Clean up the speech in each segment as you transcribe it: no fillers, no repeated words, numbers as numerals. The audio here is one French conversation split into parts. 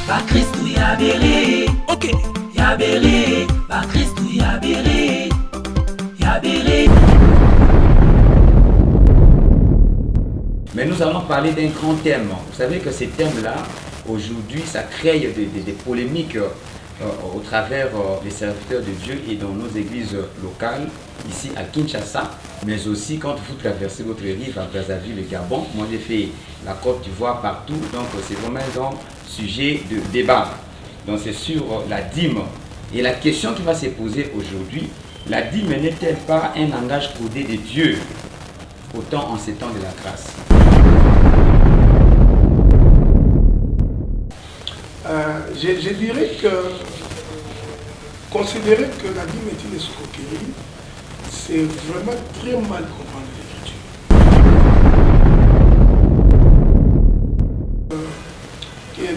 Ba Christou Yabere. Ok. Yabere. Ba Christou Yabere. Yabere. Mais nous allons parler d'un grand thème. Vous savez que ces thèmes-là, aujourd'hui, ça crée des polémiques au travers des serviteurs de Dieu et dans nos églises locales, ici à Kinshasa, mais aussi quand vous traversez votre rive à Brazzaville, le Gabon. Moi, j'ai fait la Côte d'Ivoire partout, donc c'est vraiment un sujet de débat. Donc c'est sur la dîme. Et la question qui va se poser aujourd'hui, la dîme n'est-elle pas un langage codé de Dieu, autant en ces temps de la grâce? Je dirais que considérer que la dîme est une escroquerie, c'est vraiment très mal comprendre l'écriture.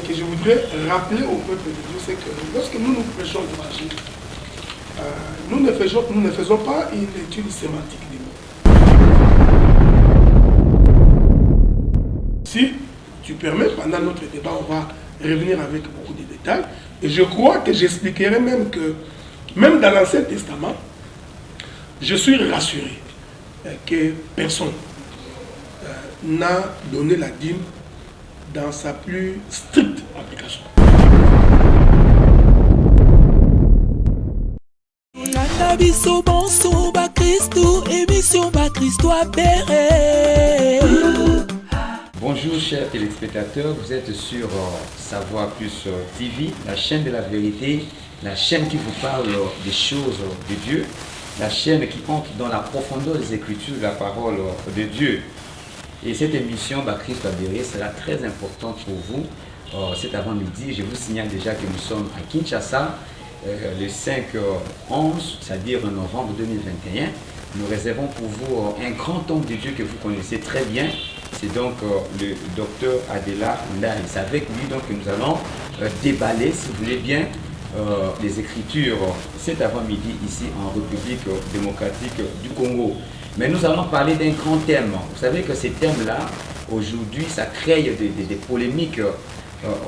Que je voudrais rappeler au peuple de Dieu, c'est que lorsque nous prêchons l'évangile, nous ne faisons pas une étude sémantique des mots. Si tu permets, pendant notre débat, on va revenir avec beaucoup de détails. Et je crois que j'expliquerai même que, même dans l'Ancien Testament, je suis rassuré que personne n'a donné la dîme dans sa plus stricte application. Bonjour chers téléspectateurs, vous êtes sur Savoir Plus TV, la chaîne de la vérité, la chaîne qui vous parle des choses de Dieu, la chaîne qui entre dans la profondeur des Écritures, de la parole de Dieu. Et cette émission, Christou Yabere, sera très importante pour vous. Cet avant-midi, je vous signale déjà que nous sommes à Kinshasa, le 5-11, c'est-à-dire novembre 2021. Nous réservons pour vous un grand homme de Dieu que vous connaissez très bien. C'est donc le docteur Adela Ndaï. C'est avec lui donc, que nous allons déballer, si vous voulez bien, les Écritures cet avant-midi ici en République démocratique du Congo. Mais nous allons parler d'un grand thème. Vous savez que ces thèmes-là, aujourd'hui, ça crée des polémiques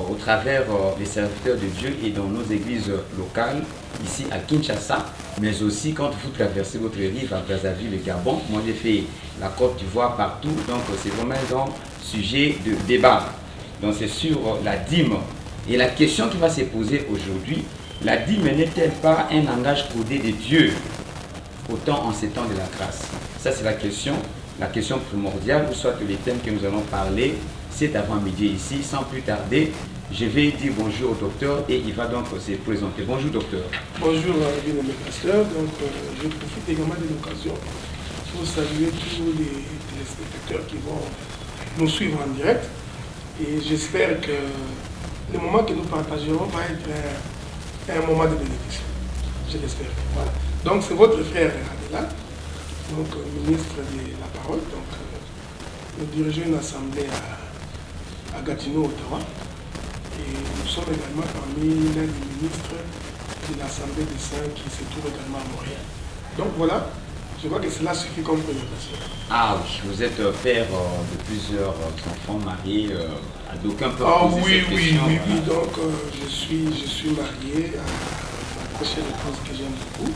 au travers des serviteurs de Dieu et dans nos églises locales, ici à Kinshasa, mais aussi quand vous traversez votre rive à Brazzaville, le Gabon. Moi, j'ai fait la Côte d'Ivoire partout, donc c'est vraiment un sujet de débat. Donc c'est sur la dîme. Et la question qui va se poser aujourd'hui, la dîme n'est-elle pas un langage codé de Dieu, autant en ces temps de la grâce? Ça, c'est la question primordiale, ou soit les thèmes que nous allons parler cet avant-midi ici. Sans plus tarder, je vais dire bonjour au docteur et il va donc se présenter. Bonjour docteur. Bonjour bien-aimé pasteur. Donc je profite également de l'occasion pour saluer tous les téléspectateurs qui vont nous suivre en direct. Et j'espère que le moment que nous partagerons va être un moment de bénédiction. Je l'espère. Voilà. Donc c'est votre frère Adela, donc ministre de la parole. Donc nous dirigeons une assemblée à Gatineau, Ottawa. Et nous sommes également parmi l'un des ministres de l'Assemblée des Saints qui se trouve également à Montréal. Donc voilà, je vois que cela suffit comme présentation. Ah oui, vous êtes père de plusieurs enfants mariés, d'aucuns peuvent poser cette question. Oui. Donc je suis marié à ma très chère épouse que j'aime beaucoup.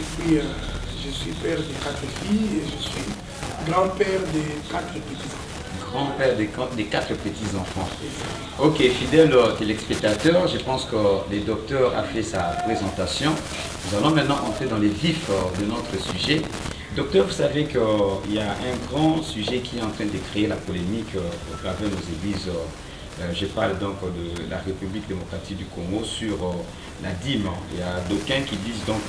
Et puis je suis père de 4 filles et je suis grand-père de 4 petits-enfants. Grand-père des 4 petits-enfants. Ok, fidèles téléspectateurs, je pense que le docteur a fait sa présentation. Nous allons maintenant entrer dans les vifs de notre sujet. Docteur, vous savez qu'il y a un grand sujet qui est en train de créer la polémique au travers de nos églises. Je parle donc de la République démocratique du Congo sur la dîme. Il y a d'aucuns qui disent donc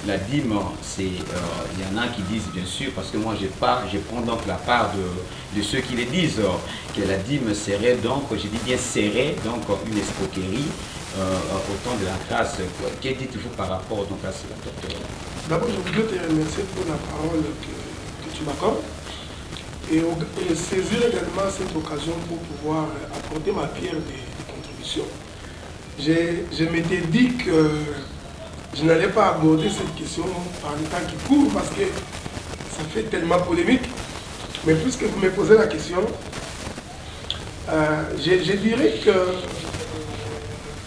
la dîme, il y en a qui disent bien sûr, parce que moi je prends donc la part de ceux qui le disent, que la dîme serait donc, je dis bien serait donc une escroquerie au temps de la grâce. Que dites-vous par rapport donc à cela, docteur? D'abord, je voudrais te remercier pour la parole que tu m'accordes. Et saisir également cette occasion pour pouvoir apporter ma pierre de contribution. Je m'étais dit que je n'allais pas aborder cette question par le temps qui court parce que ça fait tellement polémique. Mais puisque vous me posez la question, je dirais que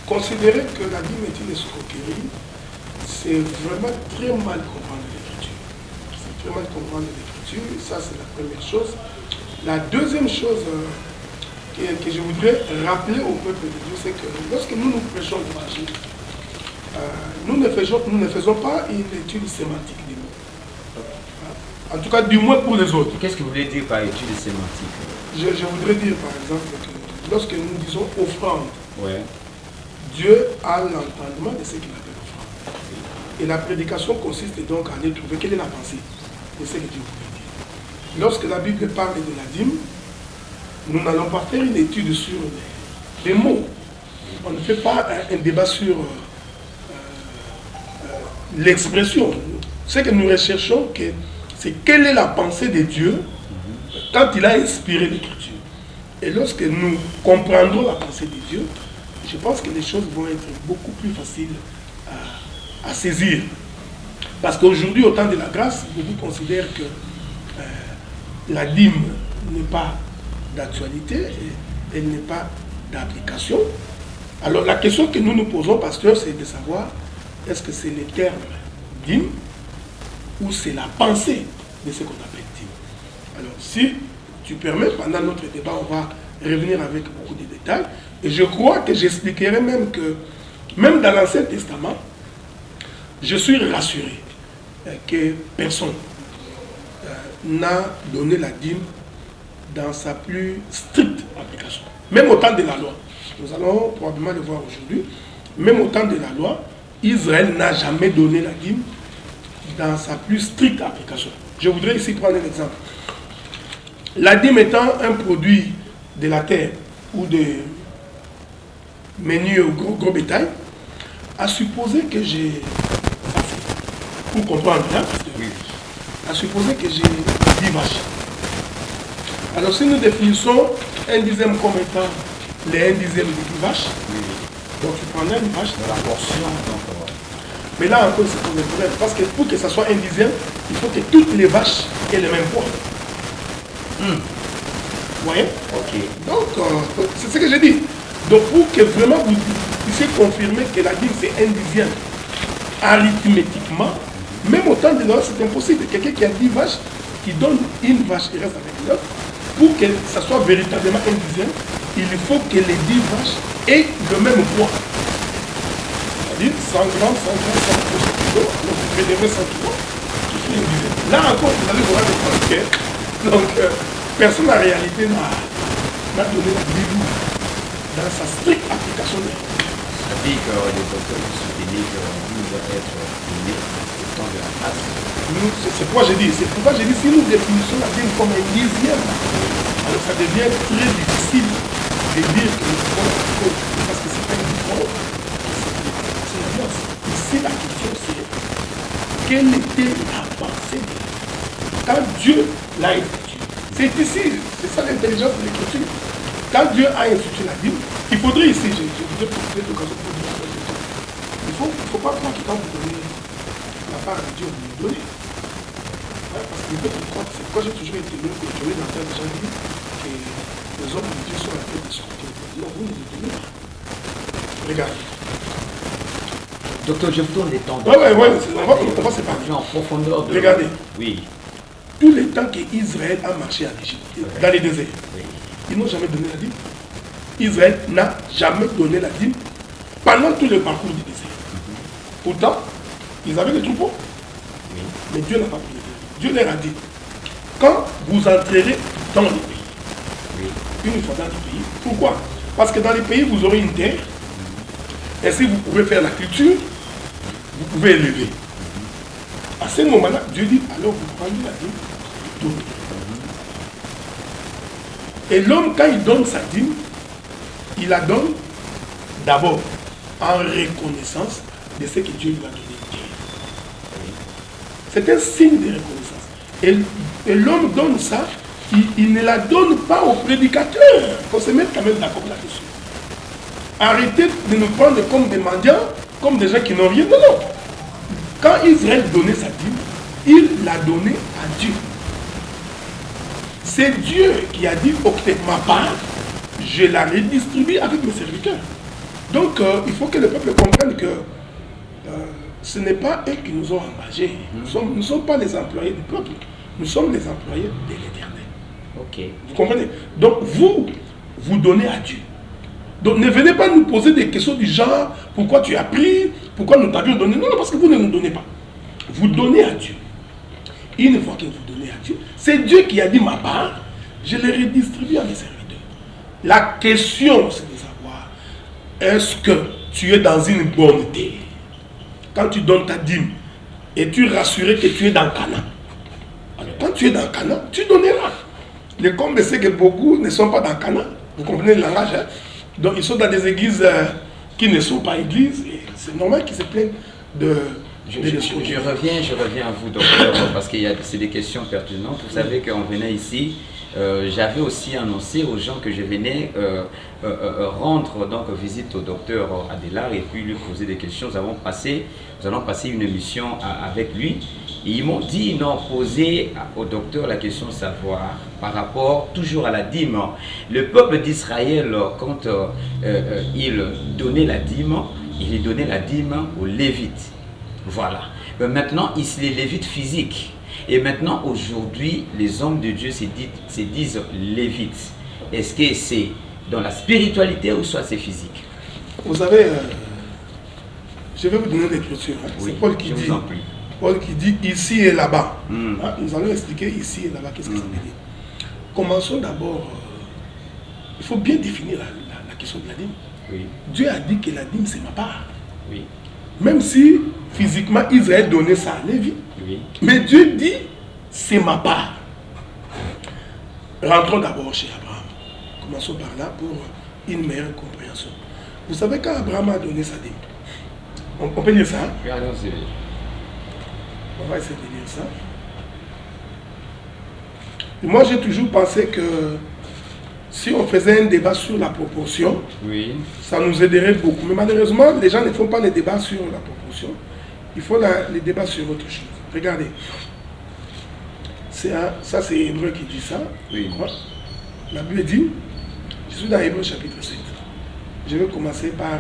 considérer que la dîme est une escroquerie, c'est vraiment très mal comprendre l'écriture. C'est très mal comprendre l'écriture, ça c'est la première chose. La deuxième chose que je voudrais rappeler au peuple de Dieu, c'est que lorsque nous prêchons l'évangile, nous ne faisons pas une étude sémantique des mots. En tout cas, du moins pour les autres. Qu'est-ce que vous voulez dire par étude sémantique? Je voudrais dire par exemple que lorsque nous disons offrande, Ouais. Dieu a l'entendement de ce qu'il appelle offrande. Et la prédication consiste donc à aller trouver quelle est la pensée de ce que Dieu voulait dire. Lorsque la Bible parle de la dîme, nous n'allons pas faire une étude sur les mots. On ne fait pas un débat sur l'expression. Ce que nous recherchons, c'est quelle est la pensée de Dieu quand il a inspiré l'écriture. Et lorsque nous comprendrons la pensée de Dieu, je pense que les choses vont être beaucoup plus faciles à saisir. Parce qu'aujourd'hui, au temps de la grâce, beaucoup considèrent que la dîme n'est pas d'actualité, elle n'est pas d'application. Alors la question que nous nous posons, pasteur, c'est de savoir est-ce que c'est le terme dîme ou c'est la pensée de ce qu'on appelle dîme. Alors si tu permets, pendant notre débat, on va revenir avec beaucoup de détails. Et je crois que j'expliquerai même que, même dans l'Ancien Testament, je suis rassuré que personne n'a donné la dîme dans sa plus stricte application. Même au temps de la loi. Nous allons probablement le voir aujourd'hui. Même au temps de la loi, Israël n'a jamais donné la dîme dans sa plus stricte application. Je voudrais ici prendre un exemple. La dîme étant un produit de la terre ou de menus au gros bétail, à supposer que j'ai, pour comprendre, hein, à supposer que j'ai 10 vaches. Alors si nous définissons un dixième comme étant les 1 dixième de 10 vaches, donc tu prendras une vache dans la portion. Mais là encore c'est un problème, parce que pour que ça soit 1 dixième, il faut que toutes les vaches aient le même poids. Vous voyez? Ok. Donc, c'est ce que j'ai dit. Donc, pour que vraiment vous puissiez confirmer que la dîme c'est 1 dixième, arithmétiquement, même au temps de l'heure, c'est impossible. Quelqu'un qui a 10 vaches, qui donne une vache et reste avec 9, pour que ça soit véritablement 1 dixième, il faut que les 10 vaches aient le même poids. C'est-à-dire 100 grammes, 100 grammes, 100 kg, donc vous prélevez 100 kg, qui fait 1 dixième. Là encore, vous allez voir des banquets. Donc, personne en réalité n'a donné la Bible dans sa stricte application. C'est-à-dire que les docteurs ont soutenu que nous devons être unis au temps de la grâce. C'est pourquoi j'ai dit, si nous définissons la dîme comme 1 dixième, alors ça devient très difficile de dire que nous devons, parce que c'est pas une différence, c'est la nuance. Ici, la question c'est quelle était la pensée de Dieu quand Dieu l'a institué. C'est ici, c'est ça l'intelligence de l'écriture. Quand Dieu a institué la Bible, il faudrait ici, je voudrais profiter de l'occasion pour dire la chose. Il ne faut pas croire que quand vous donnez la part de Dieu, vous lui donnez. Ouais, parce que c'est pourquoi j'ai toujours été le contrôlé dans le gens dit que les hommes de Dieu sont la tête de ce côté. Non, vous ne les donnez pas. Regardez. Docteur, je vous donne des temps. Ouais, on va se parler. En profondeur de... Regardez. Oui. Tous les temps qu'Israël a marché en Égypte, dans les déserts, ils n'ont jamais donné la dîme. Israël n'a jamais donné la dîme pendant tout le parcours du désert. Pourtant, ils avaient des troupeaux. Mais Dieu n'a pas pris le dîme. Dieu leur a dit, quand vous entrerez dans le pays, une fois dans le pays, pourquoi? Parce que dans les pays, vous aurez une terre, et si vous pouvez faire la culture, vous pouvez élever. À ce moment-là, Dieu dit, alors vous prenez la dîme, vous donnez. Et l'homme, quand il donne sa dîme, il la donne d'abord en reconnaissance de ce que Dieu lui a donné. C'est un signe de reconnaissance. Et l'homme donne ça, il ne la donne pas au prédicateur. Il faut se mettre quand même d'accord là-dessus. Arrêtez de nous prendre comme des mendiants, comme des gens qui n'ont rien. Non, non. Quand Israël donnait sa dîme, il l'a donnée à Dieu. C'est Dieu qui a dit, ok, ma part, je la redistribue avec mes serviteurs. Donc, il faut que le peuple comprenne que ce n'est pas eux qui nous ont engagés. Nous ne sommes pas les employés du peuple. Nous sommes les employés de l'Éternel. Ok. Vous comprenez? Donc, vous donnez à Dieu. Donc, ne venez pas nous poser des questions du genre, pourquoi tu as pris, pourquoi nous t'avions donné. Non, parce que vous ne nous donnez pas. Vous donnez à Dieu. Une fois que vous donnez à Dieu, c'est Dieu qui a dit ma part, je les redistribue à mes serviteurs. La question, c'est de savoir, est-ce que tu es dans une bonne terre? Quand tu donnes ta dîme, es-tu rassuré que tu es dans Canaan? Alors, quand tu es dans Canaan, tu donneras. Le comble, c'est que beaucoup ne sont pas dans Canaan. Vous comprenez le langage, hein? Donc, ils sont dans des églises qui ne sont pas églises. Et c'est normal qu'ils se plaignent de... Je reviens à vous, docteur, parce que c'est des questions pertinentes. Vous savez qu'on venait ici, j'avais aussi annoncé aux gens que je venais rendre donc visite au docteur Adélard et puis lui poser des questions. Nous allons passer une émission avec lui. Et ils m'ont dit, non, poser au docteur la question de savoir par rapport toujours à la dîme. Le peuple d'Israël, quand il donnait la dîme, il donnait la dîme aux Lévites. Voilà. Mais maintenant, c'est les Lévites physiques. Et maintenant, aujourd'hui, les hommes de Dieu se disent Lévites. Est-ce que c'est dans la spiritualité ou soit c'est physique? Vous savez, je vais vous donner l'écriture. Hein. Oui, c'est Paul qui dit. Paul qui dit ici et là-bas. Hein, nous allons expliquer ici et là-bas qu'est-ce que ça veut dire. Commençons d'abord. Il faut bien définir la question de la dîme. Oui. Dieu a dit que la dîme, c'est ma part. Oui. Même si physiquement Israël donnait ça à Lévi. Oui. Mais Dieu dit, c'est ma part. Rentrons d'abord chez Abraham. Commençons par là pour une meilleure compréhension. Vous savez quand Abraham a donné sa dîme, on peut lire ça? Oui, allons-y. On va essayer de lire ça. Et moi, j'ai toujours pensé que si on faisait un débat sur la proportion, oui, ça nous aiderait beaucoup. Mais malheureusement, les gens ne font pas les débats sur la proportion. Il faut les débats sur autre chose. Regardez. Ça, c'est Hébreu qui dit ça. Oui. La Bible dit, je suis dans Hébreu chapitre 7. Je vais commencer par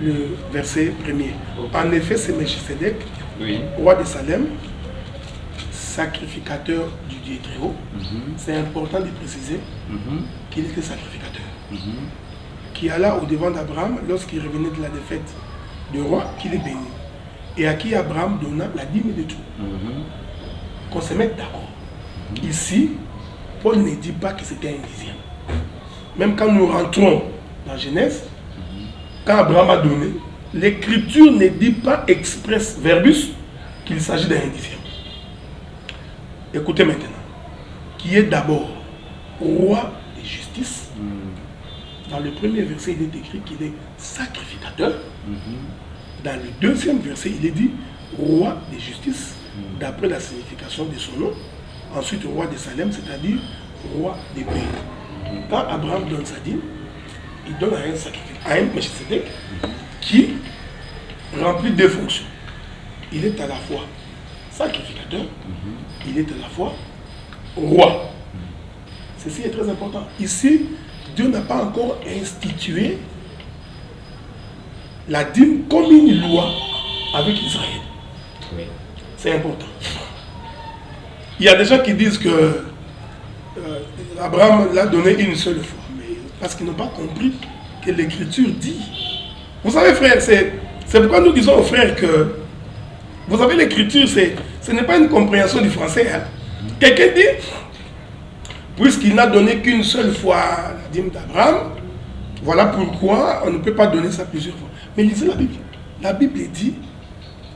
le verset 1er. Okay. En effet, c'est Melchisedec, oui, roi de Salem, sacrificateur du Dieu très haut. C'est important de préciser qu'il était sacrificateur. Qui alla au devant d'Abraham lorsqu'il revenait de la défaite du roi, qu'il est béni. Et à qui Abraham donna la dîme de tout. Qu'on se mette d'accord. Ici, Paul ne dit pas que c'était un dixième. Même quand nous rentrons dans Genèse, quand Abraham a donné, l'écriture ne dit pas express verbus qu'il s'agit d'un dixième. Écoutez maintenant. Qui est d'abord roi de justice. Dans le premier verset, il est écrit qu'il est sacrificateur. Dans le deuxième verset, il est dit roi de justice, d'après la signification de son nom. Ensuite, roi de Salem, c'est-à-dire roi des pays. Quand Abraham donne sa dîme, il donne à un sacrificateur, à un Melchisedec, qui remplit deux fonctions. Il est à la fois sacrificateur, il est à la fois roi. Ceci est très important. Ici, Dieu n'a pas encore institué la dîme comme une loi avec Israël. Oui. C'est important. Il y a des gens qui disent que Abraham l'a donné une seule fois, mais parce qu'ils n'ont pas compris que l'écriture dit. Vous savez, frère, c'est pourquoi nous disons aux frères que, vous savez, l'écriture, ce n'est pas une compréhension du français. Hein. Quelqu'un dit, puisqu'il n'a donné qu'une seule fois la dîme d'Abraham, voilà pourquoi on ne peut pas donner ça plusieurs fois. Mais lisez la Bible. La Bible dit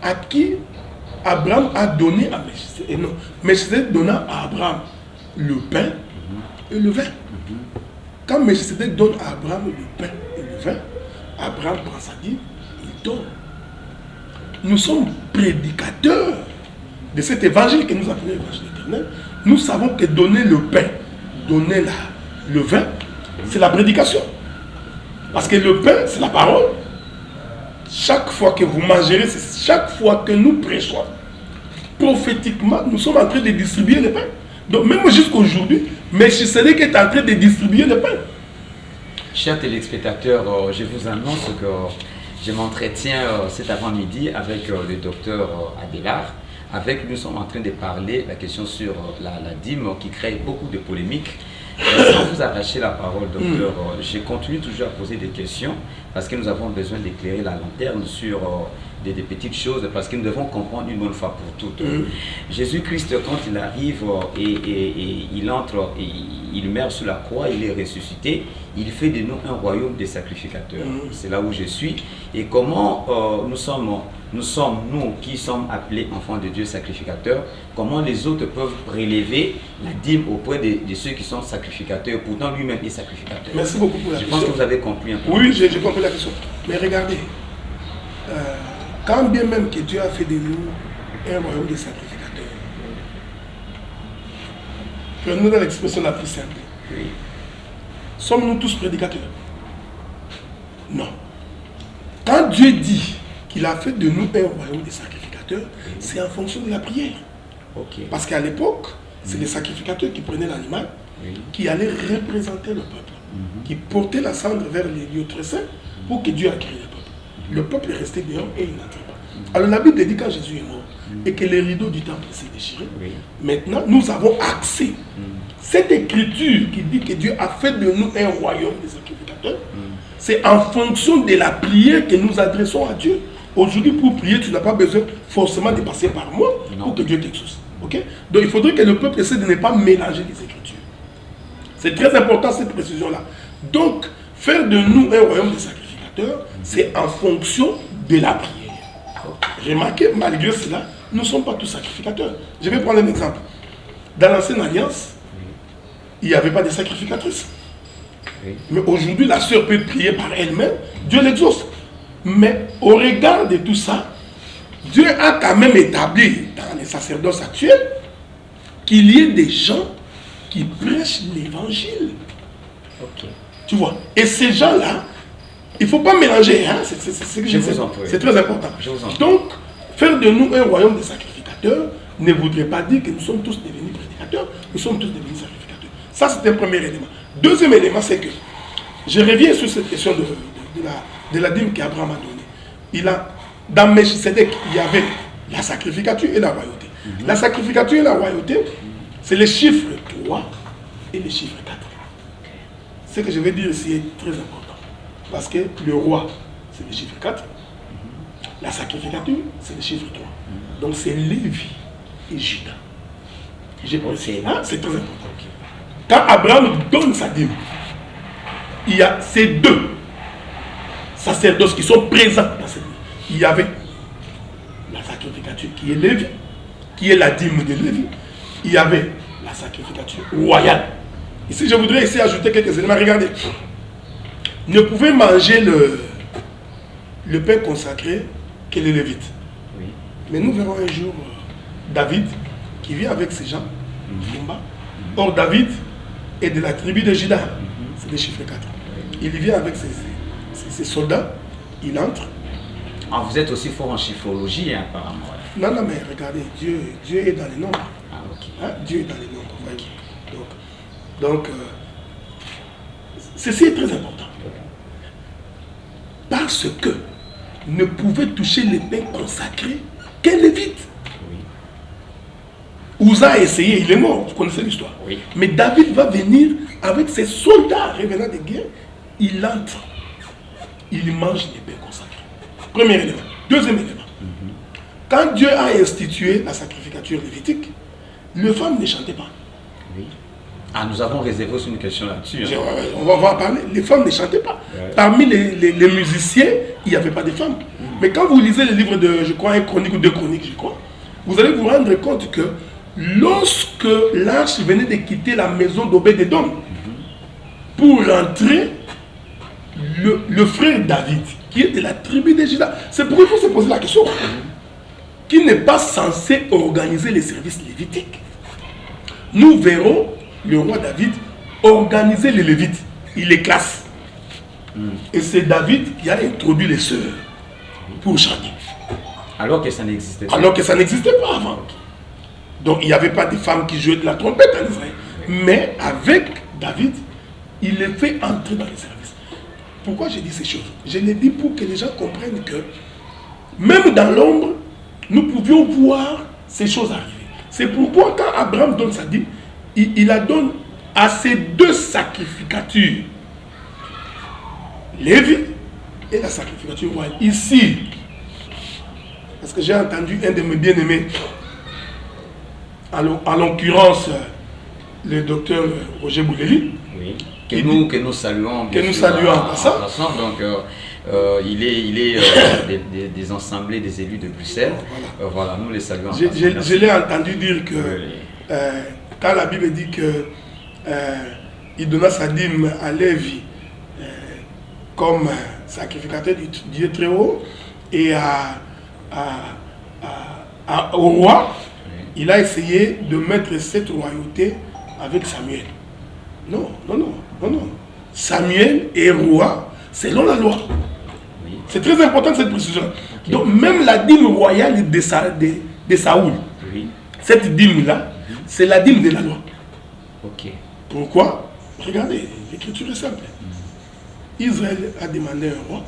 à qui Abraham a donné à Melchisedec. Et non, Melchisedec donna à Abraham le pain et le vin. Quand Melchisedec donne à Abraham le pain et le vin, Abraham prend sa dîme, il donne. Nous sommes prédicateurs de cet évangile que nous appelons l'évangile éternel. Nous savons que donner le pain, donner le vin, c'est la prédication. Parce que le pain, c'est la parole. Chaque fois que vous mangerez, c'est chaque fois que nous prêchons, prophétiquement, nous sommes en train de distribuer le pain. Donc même jusqu'à aujourd'hui, Melchisedec est en train de distribuer le pain. Chers téléspectateurs, je vous annonce que je m'entretiens cet avant-midi avec le docteur Adélard. Avec lui, nous sommes en train de parler de la question sur la dîme qui crée beaucoup de polémiques. Sans vous arracher la parole, docteur, je continue toujours à poser des questions parce que nous avons besoin d'éclairer la lanterne sur des petites choses parce que nous devons comprendre une bonne fois pour toutes. Jésus-Christ, quand il arrive et il entre, et il meurt sur la croix, il est ressuscité, il fait de nous un royaume des sacrificateurs. C'est là où je suis. Et comment nous qui sommes appelés enfants de Dieu sacrificateurs, comment les autres peuvent prélever la dîme auprès de ceux qui sont sacrificateurs, pourtant lui-même est sacrificateur. Merci beaucoup pour la question. Je pense que vous avez compris un peu. Oui, j'ai compris la question. Mais regardez, quand bien même que Dieu a fait de nous un royaume de sacrificateurs, prenons dans l'expression la plus simple. Oui. Sommes-nous tous prédicateurs? Non. Quand Dieu dit qu'il a fait de nous un royaume de sacrificateurs, c'est en fonction de la prière. Okay. Parce qu'à l'époque, c'est les sacrificateurs qui prenaient l'animal, qui allaient représenter le peuple, qui portaient la cendre vers les lieux très saints pour que Dieu accueille le peuple. Le peuple est resté dehors et il n'entrait pas. Alors la Bible dit quand Jésus est mort et que les rideaux du temple s'est déchiré, maintenant nous avons accès. Cette écriture qui dit que Dieu a fait de nous un royaume des sacrificateurs, c'est en fonction de la prière que nous adressons à Dieu. Aujourd'hui, pour prier, tu n'as pas besoin forcément de passer par moi pour que Dieu t'exauce. Okay? Donc il faudrait que le peuple essaie de ne pas mélanger les écritures. C'est très important cette précision-là. Donc, faire de nous un royaume des sacrificateurs, c'est en fonction de la prière. Remarquez, malgré cela, nous ne sommes pas tous sacrificateurs. Je vais prendre un exemple. Dans l'ancienne alliance, il n'y avait pas de sacrificatrices. Mais aujourd'hui, la sœur peut prier par elle-même, Dieu l'exauce. Mais au regard de tout ça, Dieu a quand même établi dans les sacerdoces actuels qu'il y ait des gens qui prêchent l'évangile. Tu vois. Et ces gens-là, il ne faut pas mélanger. Hein? C'est très important. Donc, faire de nous un royaume de sacrificateurs ne voudrait pas dire que nous sommes tous devenus prédicateurs, nous sommes tous devenus sacrificateurs. Ça, c'est un premier élément. Deuxième élément, c'est que je reviens sur cette question de la dîme qu'Abraham a donnée. Dans Melchisedec, il y avait la sacrificature et la royauté. La sacrificature et la royauté, c'est les chiffres 3 et les chiffres 4. Ce que je vais dire ici est très important. Parce que le roi, c'est le chiffre 4. La sacrificature, c'est le chiffre 3. Donc c'est Lévi et Juda. J'ai pensé, c'est très important. Quand Abraham donne sa dîme, il y a ces deux sacerdoces qui sont présents dans cette dîme. Il y avait la sacrificature qui est Lévi, qui est la dîme de Lévi. Il y avait la sacrificature royale. Ici, je voudrais essayer d'ajouter quelques éléments. Regardez. Ne pouvait manger le pain consacré que les Lévites. Mais nous verrons un jour David qui vient avec ses gens qui combat. Or, David est de la tribu de Juda. C'est le chiffre 4. Il vient avec ses soldats. Il entre. Ah, vous êtes aussi fort en chiffrologie, hein, apparemment. Non, mais regardez, Dieu est dans les nombres. Dieu est dans les nombres. Donc, ceci est très important. Parce que ne pouvait toucher les pains consacrés qu'un Lévite. Ouza a essayé, il est mort, vous connaissez l'histoire. Mais David va venir avec ses soldats revenant de guerre. Il entre, il mange les pains consacrés. Premier élément. Deuxième élément. Quand Dieu a institué la sacrificature lévitique, les femmes ne chantaient pas. Ah, nous avons réservé aussi une question là-dessus. Hein. On va en parler. Les femmes ne chantaient pas. Parmi les musiciens, il n'y avait pas de femmes. Mais quand vous lisez le livre de, je crois, un chronique ou deux chroniques, je crois, vous allez vous rendre compte que lorsque l'arche venait de quitter la maison d'Obed-Édom pour rentrer, le frère David, qui est de la tribu de Juda, c'est pourquoi il faut se poser la question, qui n'est pas censé organiser les services lévitiques. Nous verrons le roi David organiser les Lévites. Il les classe. Et c'est David qui a introduit les sœurs pour chanter. Alors que ça n'existait pas. Alors que ça n'existait pas avant. Donc il n'y avait pas de femmes qui jouaient de la trompette en Israël. Mais avec David, il les fait entrer dans les services. Pourquoi je dis ces choses? Je les dis pour que les gens comprennent que même dans l'ombre, nous pouvions voir ces choses arriver. C'est pourquoi quand Abraham donne sa dîme, il la donne à ces deux sacrificatures. Lévi et la sacrificature royale. Ici, parce que j'ai entendu un de mes bien-aimés, en l'occurrence le docteur Roger Bouleli, oui. que nous saluons. Que nous saluons en passant. Donc, il est des assemblées des élus de Bruxelles. Voilà, nous les saluons. Je l'ai entendu dire que quand la Bible dit que il donna sa dîme à Lévi comme sacrificateur du Dieu très haut et au roi, il a essayé de mettre cette royauté avec Samuel. Non. Samuel est roi selon la loi. Oui. C'est très important cette précision. Okay. Donc même la dîme royale de Saoul, oui. Cette dîme-là, c'est la dîme de la loi. Okay. Pourquoi? Regardez, l'écriture est simple. Israël a demandé un roi.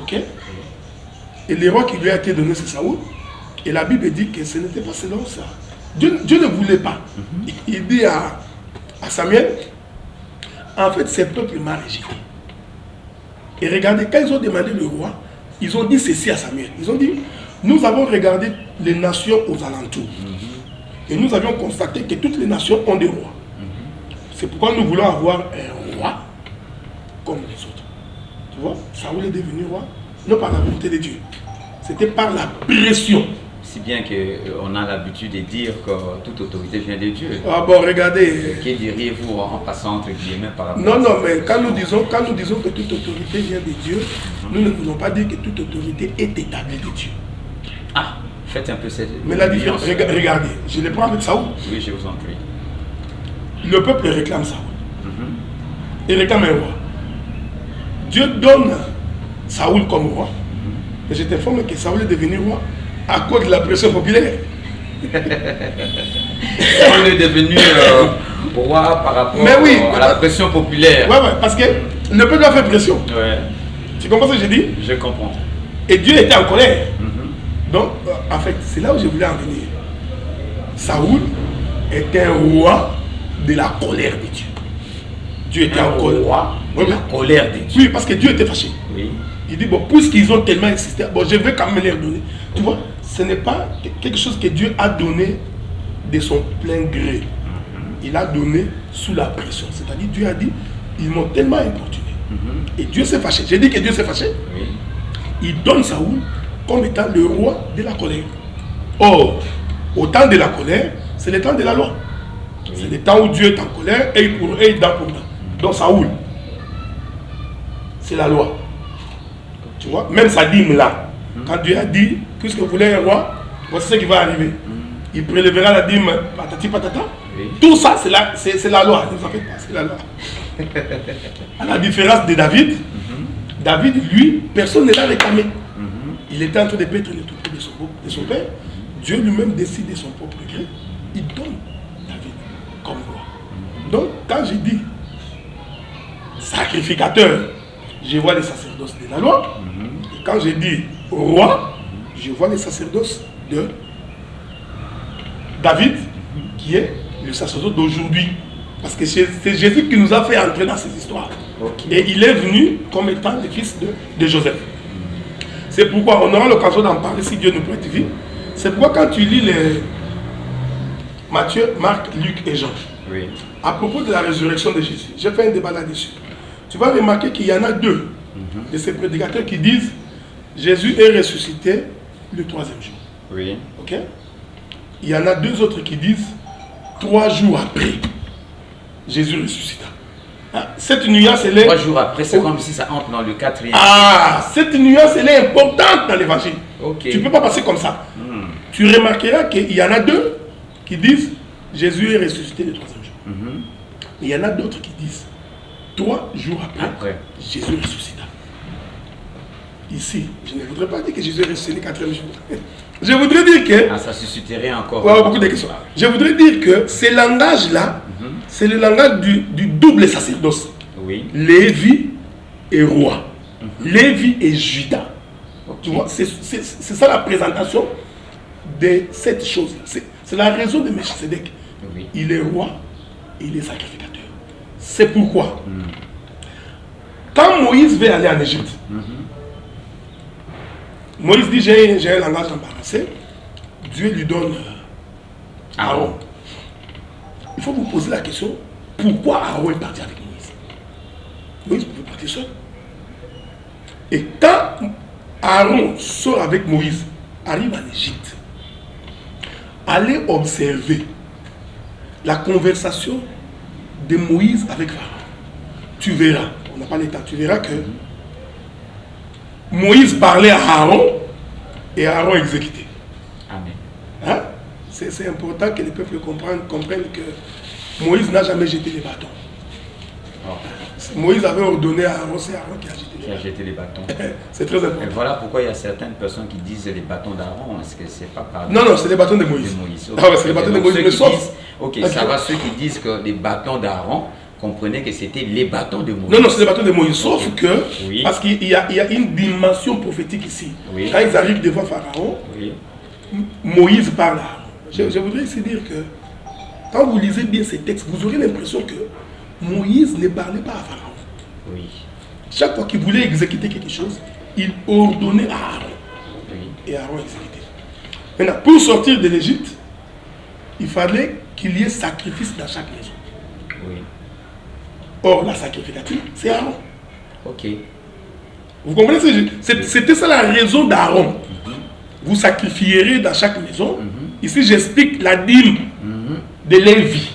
Ok? Et le roi qui lui a été donné, c'est Saoul. Et la Bible dit que ce n'était pas selon ça. Dieu ne voulait pas. Il dit à Samuel, en fait, ce peuple m'a rejeté. Et regardez, quand ils ont demandé le roi, ils ont dit ceci à Samuel. Ils ont dit, nous avons regardé les nations aux alentours. Et nous avions constaté que toutes les nations ont des rois. C'est pourquoi nous voulons avoir un roi comme les autres. Tu vois, Saoul est devenu roi, non par la volonté de Dieu. C'était par la pression. Si bien qu'on a l'habitude de dire que toute autorité vient de Dieu. Ah bon, regardez. Que diriez-vous en passant entre guillemets par rapport Non, mais quand nous disons que toute autorité vient de Dieu, nous ne voulons pas dire que toute autorité est établie de Dieu. Ah, faites un peu cette... Mais la différence, regardez, je les prends avec Saoul. Oui, je vous en prie. Le peuple réclame Saoul. Il réclame un roi. Dieu donne Saoul comme roi. Et je t'informe que Saoul est devenu roi à cause de la pression populaire. Saoul est devenu roi par rapport à la pression populaire. Ouais, parce que le peuple a fait pression. Ouais. Tu comprends ce que je dis? Je comprends. Et Dieu était en colère. Donc, en fait, c'est là où je voulais en venir. Saoul était un roi de la colère de Dieu. Dieu était en colère. De la colère de Dieu. Oui, parce que Dieu était fâché. Oui. Il dit, bon, puisqu'ils ont tellement insisté, bon, je vais quand même leur donner. Tu vois, ce n'est pas quelque chose que Dieu a donné de son plein gré. Il a donné sous la pression. C'est-à-dire, Dieu a dit, ils m'ont tellement importuné. Et Dieu s'est fâché. J'ai dit que Dieu s'est fâché. Oui. Il donne Saoul comme étant le roi de la colère. Or, au temps de la colère, c'est le temps de la loi. Oui. C'est le temps où Dieu est en colère et pour eux, dent pour dent. Donc Saoul, c'est la loi. Tu vois, même sa dîme là, quand Dieu a dit, puisque vous voulez un roi, voici ce qui va arriver. Il prélèvera la dîme patati patata. Oui. Tout ça, c'est la loi. Ne vous en faites pas, c'est la loi. À la différence de David, David, lui, personne ne l'a réclamé. Il était en train de paître le troupeau de son père. Dieu lui-même décide de son propre gré. Il donne David comme roi. Donc, quand je dis sacrificateur, je vois les sacerdoces de la loi. Et quand je dis roi, je vois les sacerdoces de David, qui est le sacerdoce d'aujourd'hui. Parce que c'est Jésus qui nous a fait entrer dans ces histoires. Okay. Et il est venu comme étant le fils de Joseph. C'est pourquoi on aura l'occasion d'en parler si Dieu nous prête vie. C'est pourquoi quand tu lis les Matthieu, Marc, Luc et Jean, oui. À propos de la résurrection de Jésus, j'ai fait un débat là-dessus. Tu vas remarquer qu'il y en a deux de ces prédicateurs qui disent Jésus est ressuscité le 3e jour. Oui. Ok? Il y en a deux autres qui disent 3 jours après, Jésus ressuscita. Cette nuance, elle est... 3 jours après, c'est comme si ça entre dans le 4e. Ah, cette nuance, elle est importante dans l'évangile. Okay. Tu ne peux pas passer comme ça. Tu remarqueras qu'il y en a deux qui disent Jésus est ressuscité le 3e jour. Il y en a d'autres qui disent 3 jours après, Jésus ressuscita. ici, je ne voudrais pas dire que Jésus est ressuscité le 4e jour. Je voudrais dire que... Ah, ça susciterait encore... Ouais, beaucoup de questions. Je voudrais dire que ce langage-là, c'est le langage du double sacerdoce. Oui. Lévi et roi. Lévi et Judas. Tu vois, c'est ça la présentation de cette chose-là. C'est la raison de Melchisedec. Oui. Il est roi, il est sacrificateur. C'est pourquoi, quand Moïse veut aller en Égypte, Moïse dit j'ai un langage embarrassé, Dieu lui donne Aaron. Il faut vous poser la question, pourquoi Aaron est parti avec Moïse? Moïse pouvait partir seul. Et quand Aaron sort avec Moïse, arrive en Égypte, allez observer la conversation de Moïse avec Pharaon. Tu verras, on n'a pas le temps, tu verras que Moïse parlait à Aaron et Aaron exécutait. Amen. Hein? C'est important que les peuples comprennent que Moïse n'a jamais jeté les bâtons. Oh. Moïse avait ordonné à Aaron, c'est Aaron qui a jeté les bâtons. C'est très important. Et voilà pourquoi il y a certaines personnes qui disent les bâtons d'Aaron. Est-ce que c'est pas par... Non, c'est les bâtons de Moïse. Okay. Ah ouais, c'est les bâtons de Moïse. Mais sauf... Ça va, ceux qui disent que les bâtons d'Aaron, comprenez que c'était les bâtons de Moïse. Non, c'est les bâtons de Moïse. Sauf que, oui. Parce qu'il y a une dimension prophétique ici. Oui. Quand ils arrivent devant Pharaon, oui. Moïse parle à Aaron. Je voudrais ici dire que, quand vous lisez bien ces textes, vous aurez l'impression que Moïse ne parlait pas à Pharaon. Oui. Chaque fois qu'il voulait exécuter quelque chose, il ordonnait à Aaron. Oui. Et Aaron exécutait. Maintenant, pour sortir de l'Égypte, il fallait qu'il y ait sacrifice dans chaque maison. Oui. Or, la sacrificature, c'est Aaron. Ok. Vous comprenez? C'était ça la raison d'Aaron. Vous sacrifierez dans chaque maison. Ici, j'explique la dîme de Lévi.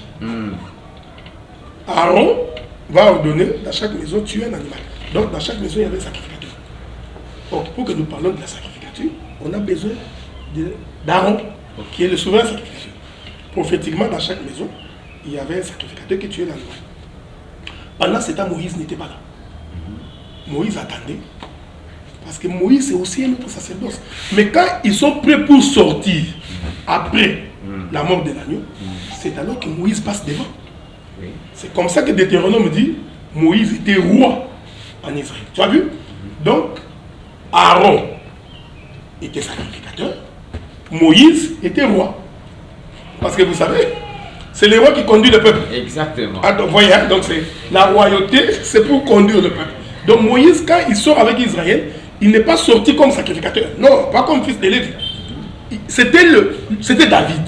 Aaron va ordonner dans chaque maison tuer un animal. Donc, dans chaque maison, il y avait un sacrificateur. Donc, pour que nous parlions de la sacrificature, on a besoin d'Aaron, qui est le souverain sacrificateur. Prophétiquement, dans chaque maison, il y avait un sacrificateur qui tuait l'animal. Pendant ce temps, Moïse n'était pas là. Moïse attendait. Parce que Moïse, c'est aussi un autre sacerdoce. Mais quand ils sont prêts pour sortir, après la mort de l'agneau, c'est alors que Moïse passe devant. Oui. C'est comme ça que Deutéronome dit, Moïse était roi en Israël. Tu as vu? Donc, Aaron était sacrificateur, Moïse était roi. Parce que vous savez, c'est le roi qui conduit le peuple. Exactement. Ah, donc, voyez, donc la royauté, c'est pour conduire le peuple. Donc Moïse, quand il sort avec Israël, il n'est pas sorti comme sacrificateur. Non, pas comme fils de Lévi. C'était David.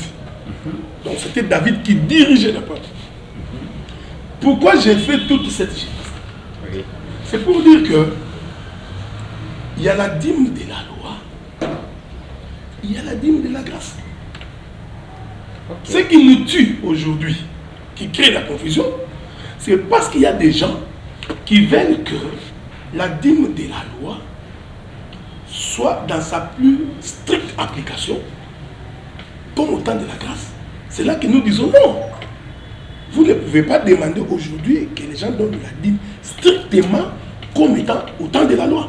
Donc c'était David qui dirigeait le peuple. Pourquoi j'ai fait toute cette gymnastique? Oui. C'est pour dire que il y a la dîme de la loi, il y a la dîme de la grâce. Okay. Ce qui nous tue aujourd'hui, qui crée la confusion, c'est parce qu'il y a des gens qui veulent que la dîme de la loi soit dans sa plus stricte application, comme au temps de la grâce. C'est là que nous disons non. Vous ne pouvez pas demander aujourd'hui que les gens donnent la dîme strictement comme étant au temps de la loi.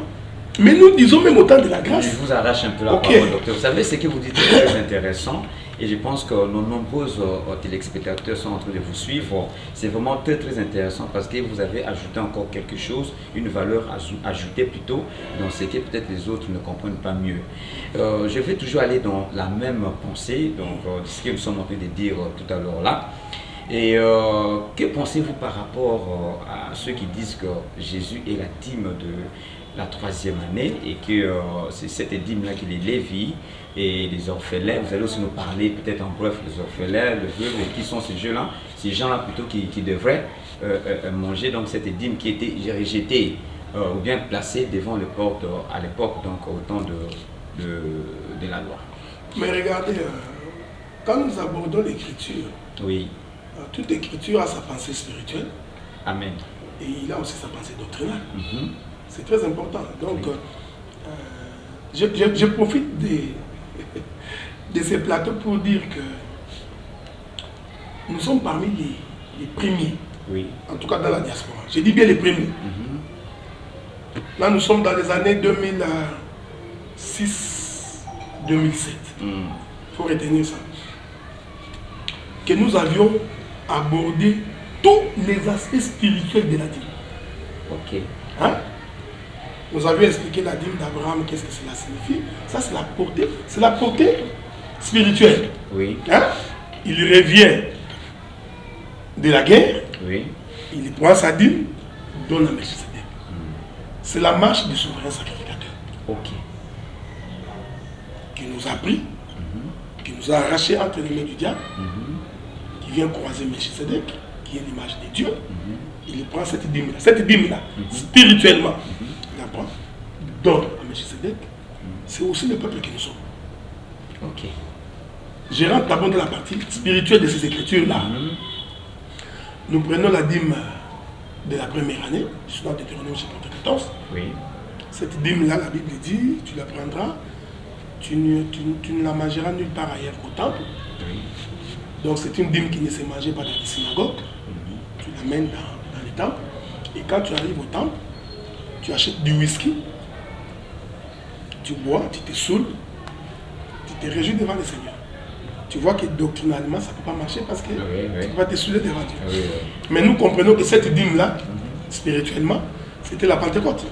Mais nous disons même au temps de la grâce. Je vous arrache un peu la parole, docteur. Vous savez, ce que vous dites est très intéressant. Et je pense que nos nombreux téléspectateurs sont en train de vous suivre. C'est vraiment très très intéressant parce que vous avez ajouté encore quelque chose, une valeur ajoutée plutôt, dans ce que peut-être les autres ne comprennent pas mieux. Je vais toujours aller dans la même pensée, donc ce que nous sommes en train de dire tout à l'heure là. Et que pensez-vous par rapport à ceux qui disent que Jésus est la dîme de la 3e année et que c'est cette dîme-là qui est Lévi et les orphelins? Vous allez aussi nous parler peut-être en bref des orphelins, le veuve, et qui sont ces gens-là plutôt qui devraient manger donc cette dîme qui était rejetée ou bien placée devant les portes à l'époque, donc au temps de la loi. Mais regardez, quand nous abordons l'écriture, oui. Toute écriture a sa pensée spirituelle. Amen. Et il a aussi sa pensée doctrinale. C'est très important. Donc, oui. Je profite de ces plateaux pour dire que nous sommes parmi les premiers, oui. En tout cas dans la diaspora. Je dis bien les premiers, Là, nous sommes dans les années 2006, 2007. Il faut retenir ça. Que nous avions abordé tous les aspects spirituels de la dîme. Ok. Hein? Nous avions expliqué la dîme d'Abraham, qu'est-ce que cela signifie. Ça, c'est la portée spirituelle. Oui. Hein? Il revient de la guerre, Oui. il prend sa dîme, donne à Melchisedec. C'est la marche du souverain sacrificateur. Ok. Qui nous a pris, qui nous a arraché entre les mains du diable, qui vient croiser Melchisedec, qui est l'image de Dieu. Il prend cette dîme-là. Cette dîme-là, spirituellement, il la prend, donne à Melchisedec. C'est aussi le peuple que nous sommes. Ok. Je rentre d'abord dans la partie spirituelle de ces écritures-là. Nous prenons la dîme de la première année, je suis dans Deutéronome chapitre 14. Oui. Cette dîme-là, la Bible dit, tu la prendras, tu ne la mangeras nulle part ailleurs qu'au temple. Oui. Donc c'est une dîme qui ne se mangeait pas dans les synagogues. Tu l'amènes dans les temples. Et quand tu arrives au temple, tu achètes du whisky, tu bois, tu te saoules, tu te réjouis devant le Seigneur. Tu vois que doctrinalement, ça ne peut pas marcher parce que tu vas te saouler devant Dieu. Oui. Mais nous comprenons que cette dîme-là, spirituellement, c'était la Pentecôte.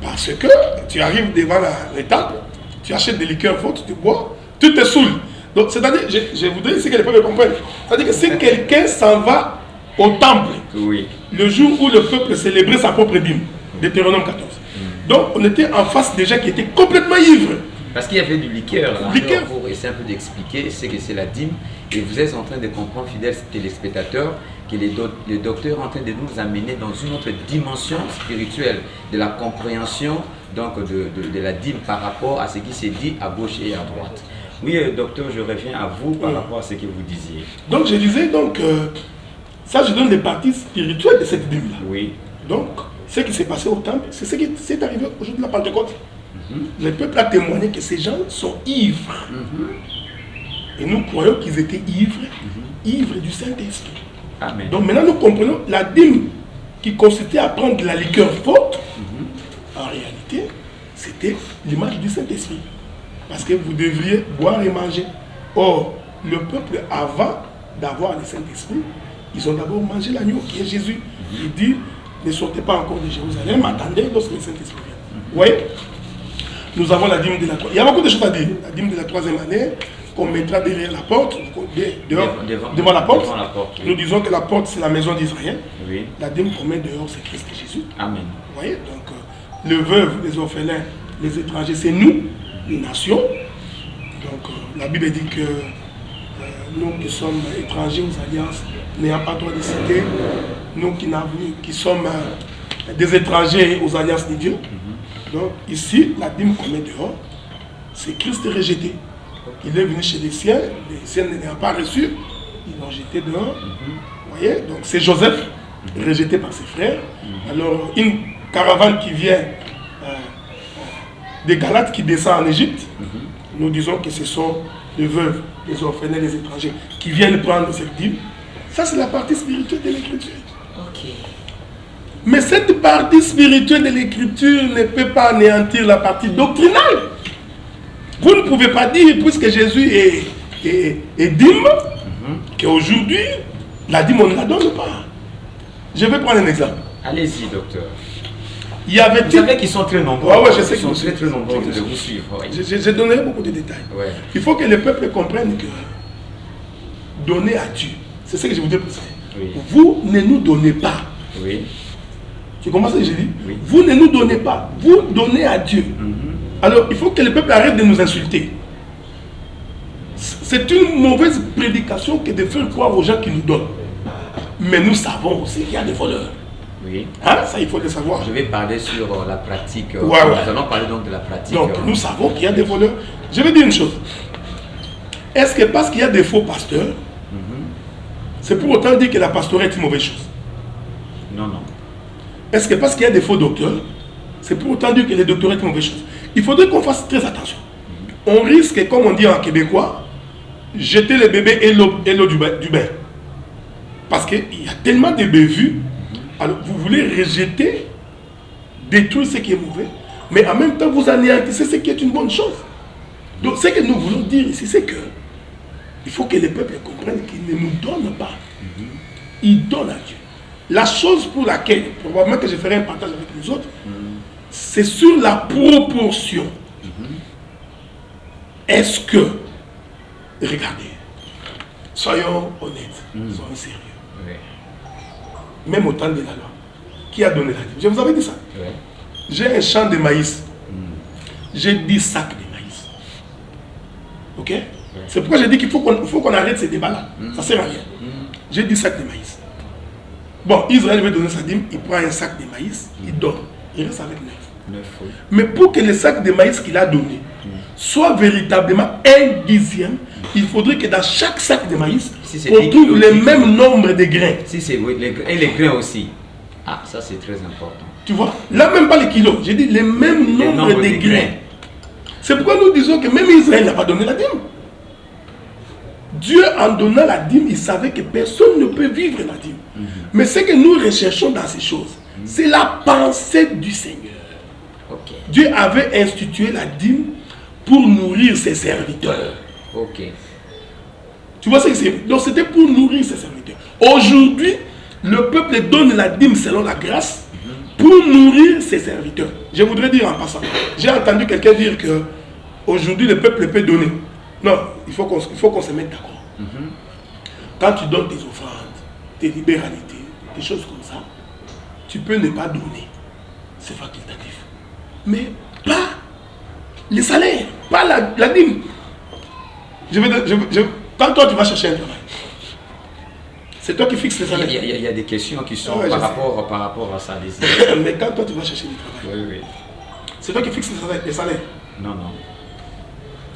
Parce que tu arrives devant les temples, tu achètes des liqueurs fortes, tu bois, tu te saoules. Donc, c'est-à-dire, je voudrais ici que les peuples comprennent. C'est-à-dire que si quelqu'un s'en va au temple, Oui. le jour où le peuple célébrait sa propre dîme, Deutéronome 14. Donc, on était en face des gens qui étaient complètement ivres. Parce qu'il y avait du liqueur. Là. Liqueur. Alors, pour essayer un peu d'expliquer, c'est que c'est la dîme. Et vous êtes en train de comprendre, fidèles téléspectateurs, que le docteur est en train de nous amener dans une autre dimension spirituelle de la compréhension donc, de la dîme par rapport à ce qui s'est dit à gauche et à droite. Oui, docteur, je reviens à vous par rapport à ce que vous disiez. Donc, je disais, ça, je donne les parties spirituelles de cette dîme-là. Oui. Donc, ce qui s'est passé au temple, c'est ce qui s'est arrivé au jour de la Pentecôte. Le peuple a témoigné que ces gens sont ivres. Et nous croyons qu'ils étaient ivres, ivres du Saint-Esprit. Amen. Donc maintenant nous comprenons la dîme qui consistait à prendre de la liqueur forte. En réalité, c'était l'image du Saint-Esprit. Parce que vous devriez boire et manger. Or, le peuple, avant d'avoir le Saint-Esprit, ils ont d'abord mangé l'agneau qui est Jésus. Il dit, ne sortez pas encore de Jérusalem, attendez lorsque le Saint-Esprit vient. Vous voyez? Nous avons la dîme de la troisième. Il y a beaucoup de choses à dire. La dîme de la troisième année, qu'on mettra derrière la porte, devant la porte. Devant la porte, oui. Nous disons que la porte, c'est la maison d'Israël. Oui. La dîme qu'on met dehors, c'est Christ Jésus. Amen. Vous voyez? Donc, le veuve, les orphelins, les étrangers, c'est nous, les nations. Donc, la Bible dit que nous qui sommes étrangers aux alliances, n'ayant pas droit de citer, nous qui sommes des étrangers aux alliances de Dieu. Donc ici, la dîme qu'on met dehors, c'est Christ rejeté. Il est venu chez les siens ne l'ayant pas reçu, ils l'ont jeté dehors. Vous voyez? Donc c'est Joseph, rejeté par ses frères. Alors une caravane qui vient des Galates qui descend en Égypte, nous disons que ce sont les veuves, les orphelins, les étrangers qui viennent prendre cette dîme. Ça c'est la partie spirituelle de l'Écriture. Ok. Mais cette partie spirituelle de l'écriture ne peut pas anéantir la partie doctrinale. Vous ne pouvez pas dire, puisque Jésus est dîme, qu'aujourd'hui, la dîme, on ne la donne pas. Je vais prendre un exemple. Allez-y, docteur. Il y avait Vous savez qu'ils sont très nombreux. Ouais, je sais qu'ils sont qu'ils très nombreux de vous suivre. Oui. Je donnerai beaucoup de détails. Ouais. Il faut que le peuple comprenne que donner à Dieu, c'est ce que je voudrais préciser. Oui. Vous ne nous donnez pas. Oui. Tu comprends ce que j'ai dit? Oui. Vous ne nous donnez pas, vous donnez à Dieu. Alors il faut que le peuple arrête de nous insulter. C'est une mauvaise prédication que de faire croire aux gens qui nous donnent. Mais nous savons aussi qu'il y a des voleurs. Oui. Hein? Ça, il faut le savoir. Je vais parler sur la pratique. Ouais. Nous allons parler donc de la pratique. Donc nous savons qu'il y a des voleurs. Je vais dire une chose. Est-ce que parce qu'il y a des faux pasteurs, c'est pour autant dire que la pastorat est une mauvaise chose? Non, non. Est-ce que parce qu'il y a des faux docteurs, c'est pour autant dire que les docteurs est une mauvaise chose? Il faudrait qu'on fasse très attention. On risque, comme on dit en québécois, jeter le bébé et l'eau du bain. Parce qu'il y a tellement de bévues. Alors vous voulez rejeter détruire ce qui est mauvais, mais en même temps, vous anéantissez ce qui est une bonne chose. Donc, ce que nous voulons dire ici, c'est que il faut que les peuples comprennent qu'ils ne nous donnent pas. Ils donnent à Dieu. La chose pour laquelle, probablement que je ferai un partage avec les autres, c'est sur la proportion. Est-ce que, regardez, soyons honnêtes, soyons sérieux. Oui. Même au temps de la loi, qui a donné la dîme? Je vous avais dit ça. Oui. J'ai un champ de maïs. J'ai 10 sacs de maïs. Ok? C'est pourquoi j'ai dit qu'il faut qu'on arrête ces débats-là. Ça ne sert à rien. J'ai 10 sacs de maïs. Bon, Israël veut donner sa dîme, il prend un sac de maïs, il donne. Il reste avec 9. Oui. Mais pour que le sac de maïs qu'il a donné soit véritablement un dixième, il faudrait que dans chaque sac de maïs, Si on trouve le même nombre de grains. Si c'est oui, et les grains aussi. Ah, ça c'est très important. Tu vois? Là, même pas les kilos. J'ai dit le même nombre de grains. C'est pourquoi nous disons que même Israël n'a pas donné la dîme. Dieu, en donnant la dîme, il savait que personne ne peut vivre la dîme. Mais ce que nous recherchons dans ces choses, c'est la pensée du Seigneur. Ok. Dieu avait institué la dîme pour nourrir ses serviteurs. Ok. Tu vois ce que c'est? Donc c'était pour nourrir ses serviteurs. Aujourd'hui, le peuple donne la dîme selon la grâce pour nourrir ses serviteurs. Je voudrais dire en passant, j'ai entendu quelqu'un dire que aujourd'hui le peuple peut donner. Non, il faut qu'on se mette d'accord. Quand tu donnes tes offrandes, tes libéralités, des choses comme ça, tu peux ne pas donner. C'est facultatif. Mais pas les salaires, pas la dîme. Quand toi tu vas chercher un travail, c'est toi qui fixes les salaires. Il y a des questions qui sont Ouais, par rapport à ça. Mais quand toi tu vas chercher du travail, Oui. c'est toi qui fixes les salaires. Non.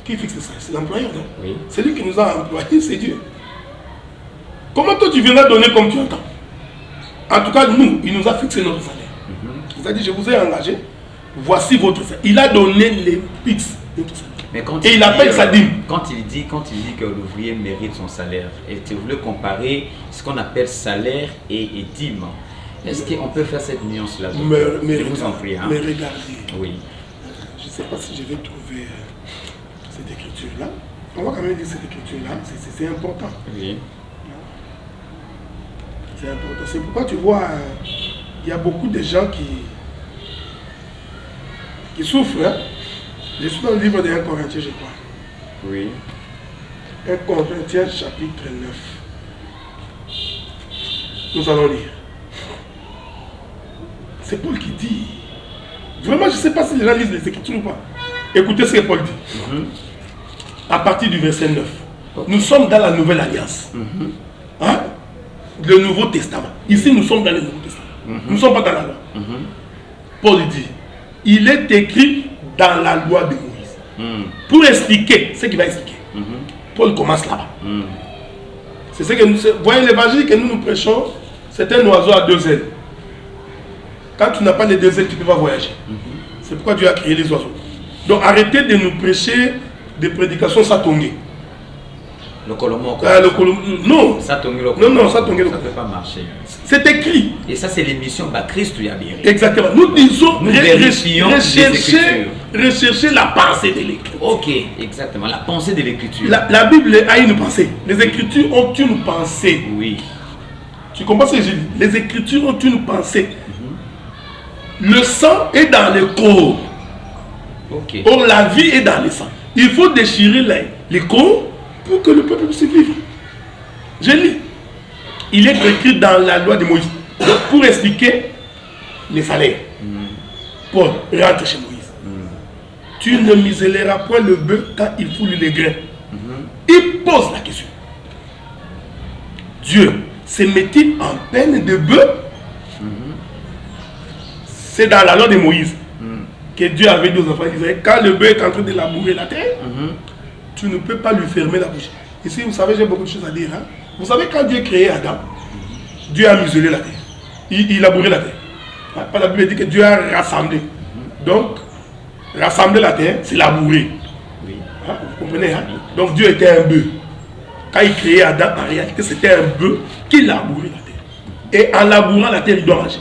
Qui fixe les salaires? C'est l'employeur, non? Oui. C'est lui qui nous a employés, c'est Dieu. Comment toi tu viendras donner comme tu entends? En tout cas, nous, il nous a fixé notre salaire. Il a dit, je vous ai engagé, voici votre salaire. Il a donné les fixes de tout salaire. Mais Et il appelle sa dîme. Quand il dit que l'ouvrier mérite son salaire, et tu voulais comparer ce qu'on appelle salaire et dîme. Est-ce qu'on peut faire cette nuance-là? Je vous en prie. Mais regardez. Oui. Je ne sais pas si je vais trouver cette écriture-là. On va quand même dire cette écriture-là, c'est important. Oui. C'est important. C'est pourquoi tu vois, il y a beaucoup de gens qui souffrent. Hein? Je suis dans le livre de 1 Corinthiens, je crois. Oui. 1 Corinthiens, chapitre 9. Nous allons lire. C'est Paul qui dit. Vraiment, je ne sais pas si les gens lisent les Écritures ou pas. Écoutez ce que Paul dit. À partir du verset 9. Nous sommes dans la Nouvelle Alliance. Hein? Le Nouveau Testament. Ici, nous sommes dans le Nouveau Testament. Nous ne sommes pas dans la loi. Paul dit, il est écrit dans la loi de Moïse. Pour expliquer ce qu'il va expliquer. Paul commence là-bas. C'est ce que nous... Voyez l'évangile que nous prêchons, c'est un oiseau à 2 ailes. Quand tu n'as pas les 2 ailes, tu ne peux pas voyager. C'est pourquoi Dieu a créé les oiseaux. Donc arrêtez de nous prêcher des prédications satongées. Le Colomo. Non. Ça ne peut pas marcher. C'est écrit. Et ça, c'est l'émission Christ ou Yabiri. Exactement. Nous disons, nous vérifions rechercher la pensée de l'Écriture. Ok, exactement. La pensée de l'Écriture. La Bible a une pensée. Les Écritures ont une pensée. Oui. Tu comprends ce que je dis? Les Écritures ont une pensée. Le sang est dans le corps. Ok. Or, la vie est dans le sang. Il faut déchirer les corps pour que le peuple puisse vivre. Je lis. Il est écrit dans la loi de Moïse. Donc, pour expliquer les salaires. Paul rentre chez Moïse. Tu ne muselleras point le bœuf quand il foule les grains. Il pose la question. Dieu se met-il en peine de bœuf? C'est dans la loi de Moïse que Dieu avait dit aux enfants d'Israël, quand le bœuf est en train de labourer la terre, tu ne peux pas lui fermer la bouche. Ici, vous savez, j'ai beaucoup de choses à dire. Hein? Vous savez, quand Dieu créait Adam, Dieu a muselé la terre. Il labourait la terre. La Bible dit que Dieu a rassemblé. Donc, rassembler la terre, c'est labourer. Oui. Hein? Vous comprenez? Hein? Donc, Dieu était un bœuf. Quand il créait Adam, en réalité, c'était un bœuf qui labourait la terre. Et en labourant la terre, il doit manger.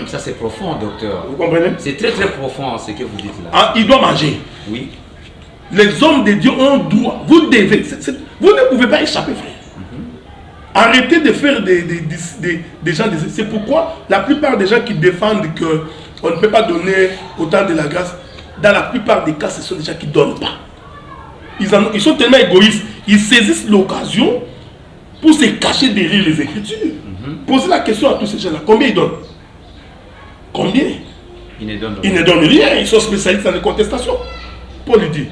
Ça c'est profond, docteur. Vous comprenez? C'est très très profond ce que vous dites là. Ah, il doit manger. Oui. Les hommes de Dieu ont droit. Vous devez. Vous ne pouvez pas échapper, frère. Arrêtez de faire des gens. C'est pourquoi la plupart des gens qui défendent qu'on ne peut pas donner autant de la grâce, dans la plupart des cas, ce sont des gens qui ne donnent pas. Ils sont tellement égoïstes. Ils saisissent l'occasion pour se cacher derrière les Écritures. Posez la question à tous ces gens-là. Combien ils donnent? Combien? Ils ne donnent Ils ne donnent rien. Ils sont spécialistes dans les contestations. Paul lui dit,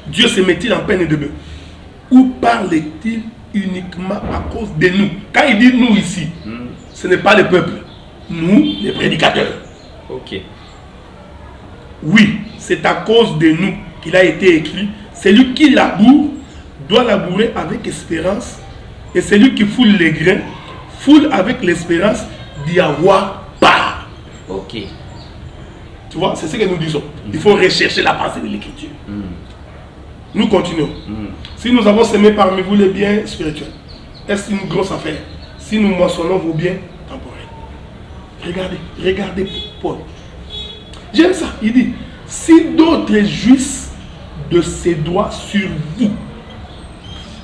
Dieu se met-il en peine de bœuf? Ou parle-t-il uniquement à cause de nous? Quand il dit nous ici, ce n'est pas le peuple. Nous, les prédicateurs. Ok. Oui, c'est à cause de nous qu'il a été écrit. Celui qui laboure doit labourer avec espérance. Et celui qui foule les grains, foule avec l'espérance d'y avoir part. Ok. Tu vois, c'est ce que nous disons. Il faut rechercher la pensée de l'écriture. Nous continuons. Si nous avons semé parmi vous les biens spirituels, est-ce une grosse affaire si nous moissonnons vos biens temporels? Regardez Paul. J'aime ça. Il dit, si d'autres jouissent de ses droits sur vous,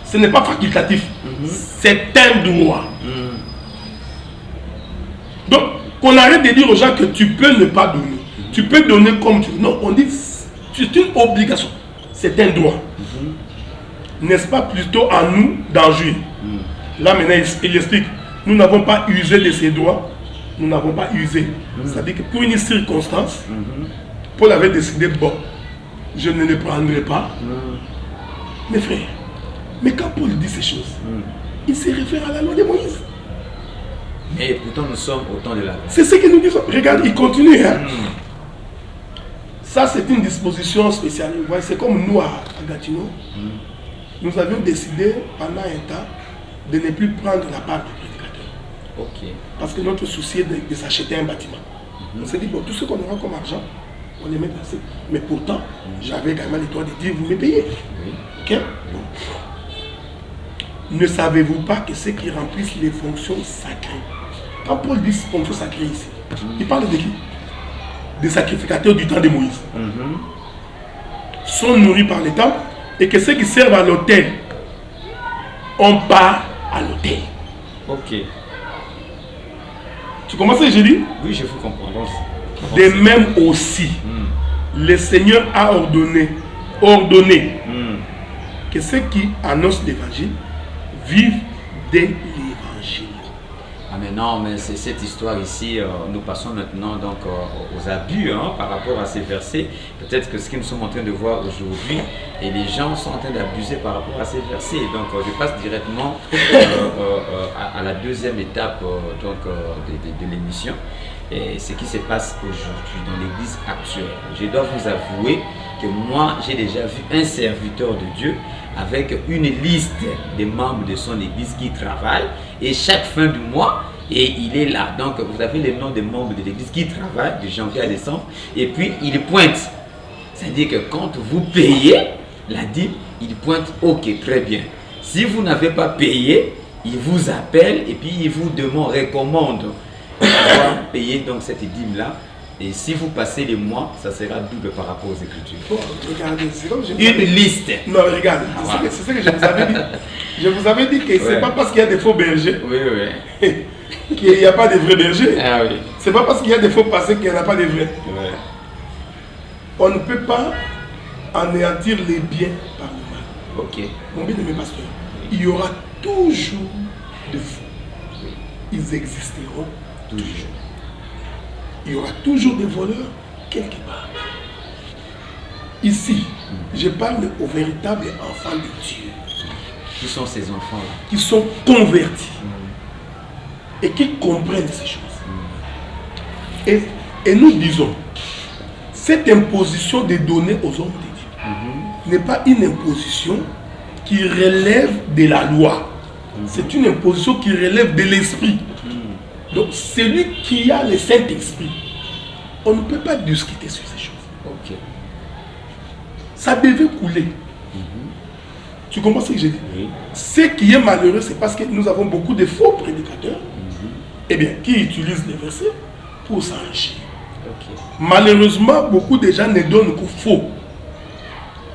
ce n'est pas facultatif, c'est un droit. Donc, qu'on arrête de dire aux gens que tu peux ne pas donner. Tu peux donner comme tu veux. Non, on dit c'est une obligation. C'est un droit. N'est-ce pas plutôt à nous d'en jouir? Là maintenant, il explique. Nous n'avons pas usé de ces droits. Nous n'avons pas usé. C'est-à-dire que pour une circonstance, Paul avait décidé, bon, je ne les prendrai pas. Mes frères, mais quand Paul dit ces choses, il se réfère à la loi de Moïse. Mais pourtant nous sommes au temps de la grâce. C'est ce que nous disons. Regarde, il continue. Hein? Ça, c'est une disposition spéciale. C'est comme nous à Gatineau. Nous avions décidé pendant un temps de ne plus prendre la part du prédicateur. Ok. Parce que notre souci est de s'acheter un bâtiment. On s'est dit, bon, tout ce qu'on aura comme argent, on les met dans ce. Mais pourtant, j'avais également le droit de dire, vous me payez. Oui. Ok? Bon. Ne savez-vous pas que ceux qui remplissent les fonctions sacrées, quand Paul dit fonctions sacrées ici, il parle de qui? Des sacrificateurs du temps de Moïse. Sont nourris par les temples et que ceux qui servent à l'autel ont part à l'autel. Ok. Tu comprends ce que j'ai dit? Oui, je vous comprends. De même aussi, le Seigneur a ordonné que ceux qui annoncent l'évangile vivent de l'évangile. Ah mais non, mais c'est cette histoire ici, nous passons maintenant donc aux abus par rapport à ces versets. Peut-être que ce que nous sommes en train de voir aujourd'hui, et les gens sont en train d'abuser par rapport à ces versets. Donc je passe directement à la deuxième étape de l'émission. Et ce qui se passe aujourd'hui dans l'église actuelle. Je dois vous avouer que moi, j'ai déjà vu un serviteur de Dieu avec une liste des membres de son église qui travaillent. Et chaque fin du mois, et il est là. Donc, vous avez les noms des membres de l'église qui travaillent de janvier à décembre. Et puis, il pointe. C'est-à-dire que quand vous payez la dîme, il pointe, ok, très bien. Si vous n'avez pas payé, il vous appelle et puis il vous recommande payer donc cette dîme là, et si vous passez les mois, ça sera double par rapport aux Écritures. Bon, regardez, c'est comme je une liste. Non, regardez, c'est ce que je vous avais dit. Je vous avais dit que c'est pas parce qu'il y a des faux bergers qu'il n'y a pas de vrais bergers. Ah oui. C'est pas parce qu'il y a des faux passés qu'il n'y en a pas de vrais. Ouais. On ne peut pas anéantir les biens par le mal. Ok. Mon bien de mes pasteurs, il y aura toujours de faux. Ils existeront toujours. Il y aura toujours des voleurs quelque part. Ici, je parle aux véritables enfants de Dieu. Qui sont ces enfants-là? Qui sont convertis. Et qui comprennent ces choses. Et nous disons, cette imposition de donner aux hommes de Dieu n'est pas une imposition qui relève de la loi. C'est une imposition qui relève de l'esprit. Donc, celui qui a le Saint-Esprit, on ne peut pas discuter sur ces choses. Ok. Ça devait couler. Tu comprends ce que j'ai dit? Oui. Ce qui est malheureux, c'est parce que nous avons beaucoup de faux prédicateurs eh bien, qui utilise les versets pour s'enrichir. Malheureusement, beaucoup de gens ne donnent qu'au faux.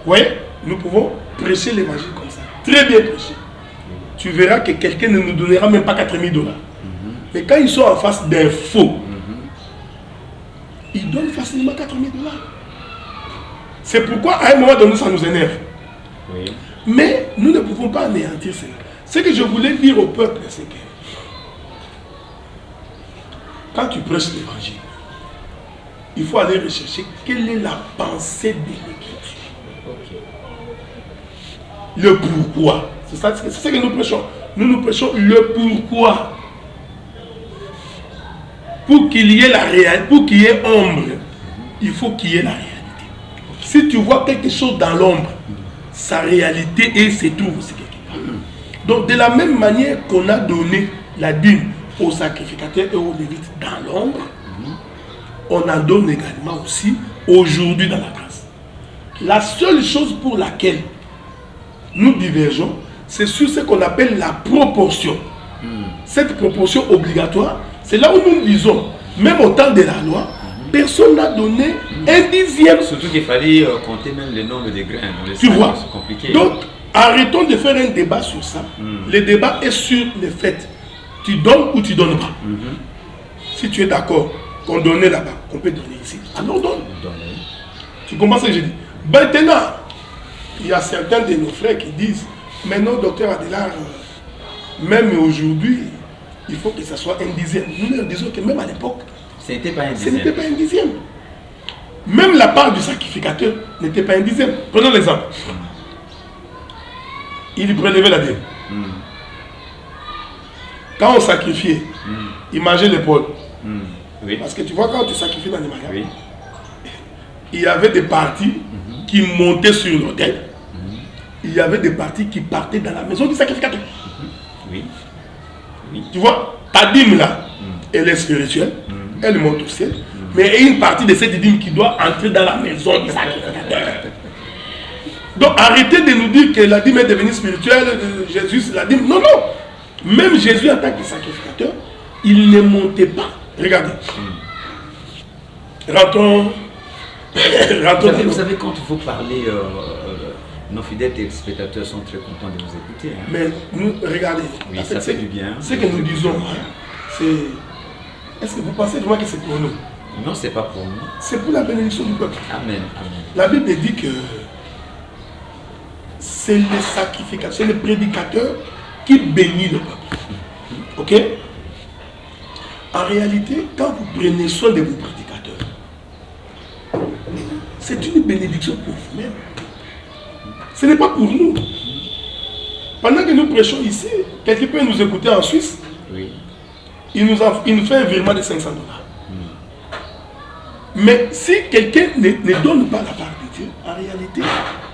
Oui, nous pouvons prêcher l'évangile comme ça. Très bien prêché. Tu verras que quelqu'un ne nous donnera même pas 4 000 $. Mais quand ils sont en face d'un faux, ils donnent facilement 4 000 $. C'est pourquoi à un moment donné, ça nous énerve. Oui. Mais nous ne pouvons pas anéantir cela. Ce que je voulais dire au peuple, c'est que quand tu prêches l'évangile, il faut aller rechercher quelle est la pensée de l'Écriture. Le pourquoi. C'est ce que nous prêchons. Nous prêchons le pourquoi. Pour qu'il y ait la réalité, pour qu'il y ait ombre, il faut qu'il y ait la réalité. Si tu vois quelque chose dans l'ombre, sa réalité et se trouve aussi quelque part. Donc de la même manière qu'on a donné la dîme aux sacrificateurs et aux lévites dans l'ombre, on en donne également aussi aujourd'hui dans la grâce. La seule chose pour laquelle nous divergeons, c'est sur ce qu'on appelle la proportion. Cette proportion obligatoire, c'est là où nous disons, même au temps de la loi, personne n'a donné un dixième. Surtout qu'il fallait compter même le nombre de grains. Tu vois, c'est compliqué. Donc, arrêtons de faire un débat sur ça. Le débat est sur le fait, tu donnes ou tu ne donnes pas. Si tu es d'accord qu'on donne là-bas, qu'on peut donner ici, alors donne. Tu comprends ce que je dis? Maintenant, il y a certains de nos frères qui disent, mais non, docteur Adélard, même aujourd'hui, il faut que ça soit un dixième. Nous leur disons que même à l'époque, ce n'était pas un ce n'était pas un dixième. Même la part du sacrificateur n'était pas un dixième. Prenons l'exemple. Il prélevait la dîme. Quand on sacrifiait, il mangeait l'épaule. Oui. Parce que tu vois, quand tu sacrifies dans les magasins, il y avait des parties qui montaient sur l'autel. Il y avait des parties qui partaient dans la maison du sacrificateur. Oui. Tu vois, ta dîme là, elle est spirituelle, elle monte au ciel, mais il y a une partie de cette dîme qui doit entrer dans la maison du sacrificateur. Donc arrêtez de nous dire que la dîme est devenue spirituelle, Jésus la dîme. Non, non. Même Jésus en tant que sacrificateur, il ne montait pas. Regardez. Rentrons. Vous savez, quand il faut parler, nos fidèles téléspectateurs sont très contents de vous écouter. Hein. Mais nous, regardez. Oui, ça fait du bien. Ce que nous disons, c'est... Est-ce que vous pensez vraiment que c'est pour nous? Non, c'est pas pour nous. C'est pour la bénédiction du peuple. Amen. Amen. La Bible dit que c'est le sacrificateur, c'est le prédicateur qui bénit le peuple. Ok? En réalité, quand vous prenez soin de vos prédicateurs, c'est une bénédiction pour vous-même. Ce n'est pas pour nous. Pendant que nous prêchons ici, quelqu'un peut nous écouter en Suisse. Oui. Il nous fait un virement de 500 $. Mais si quelqu'un ne donne pas la part de Dieu, en réalité,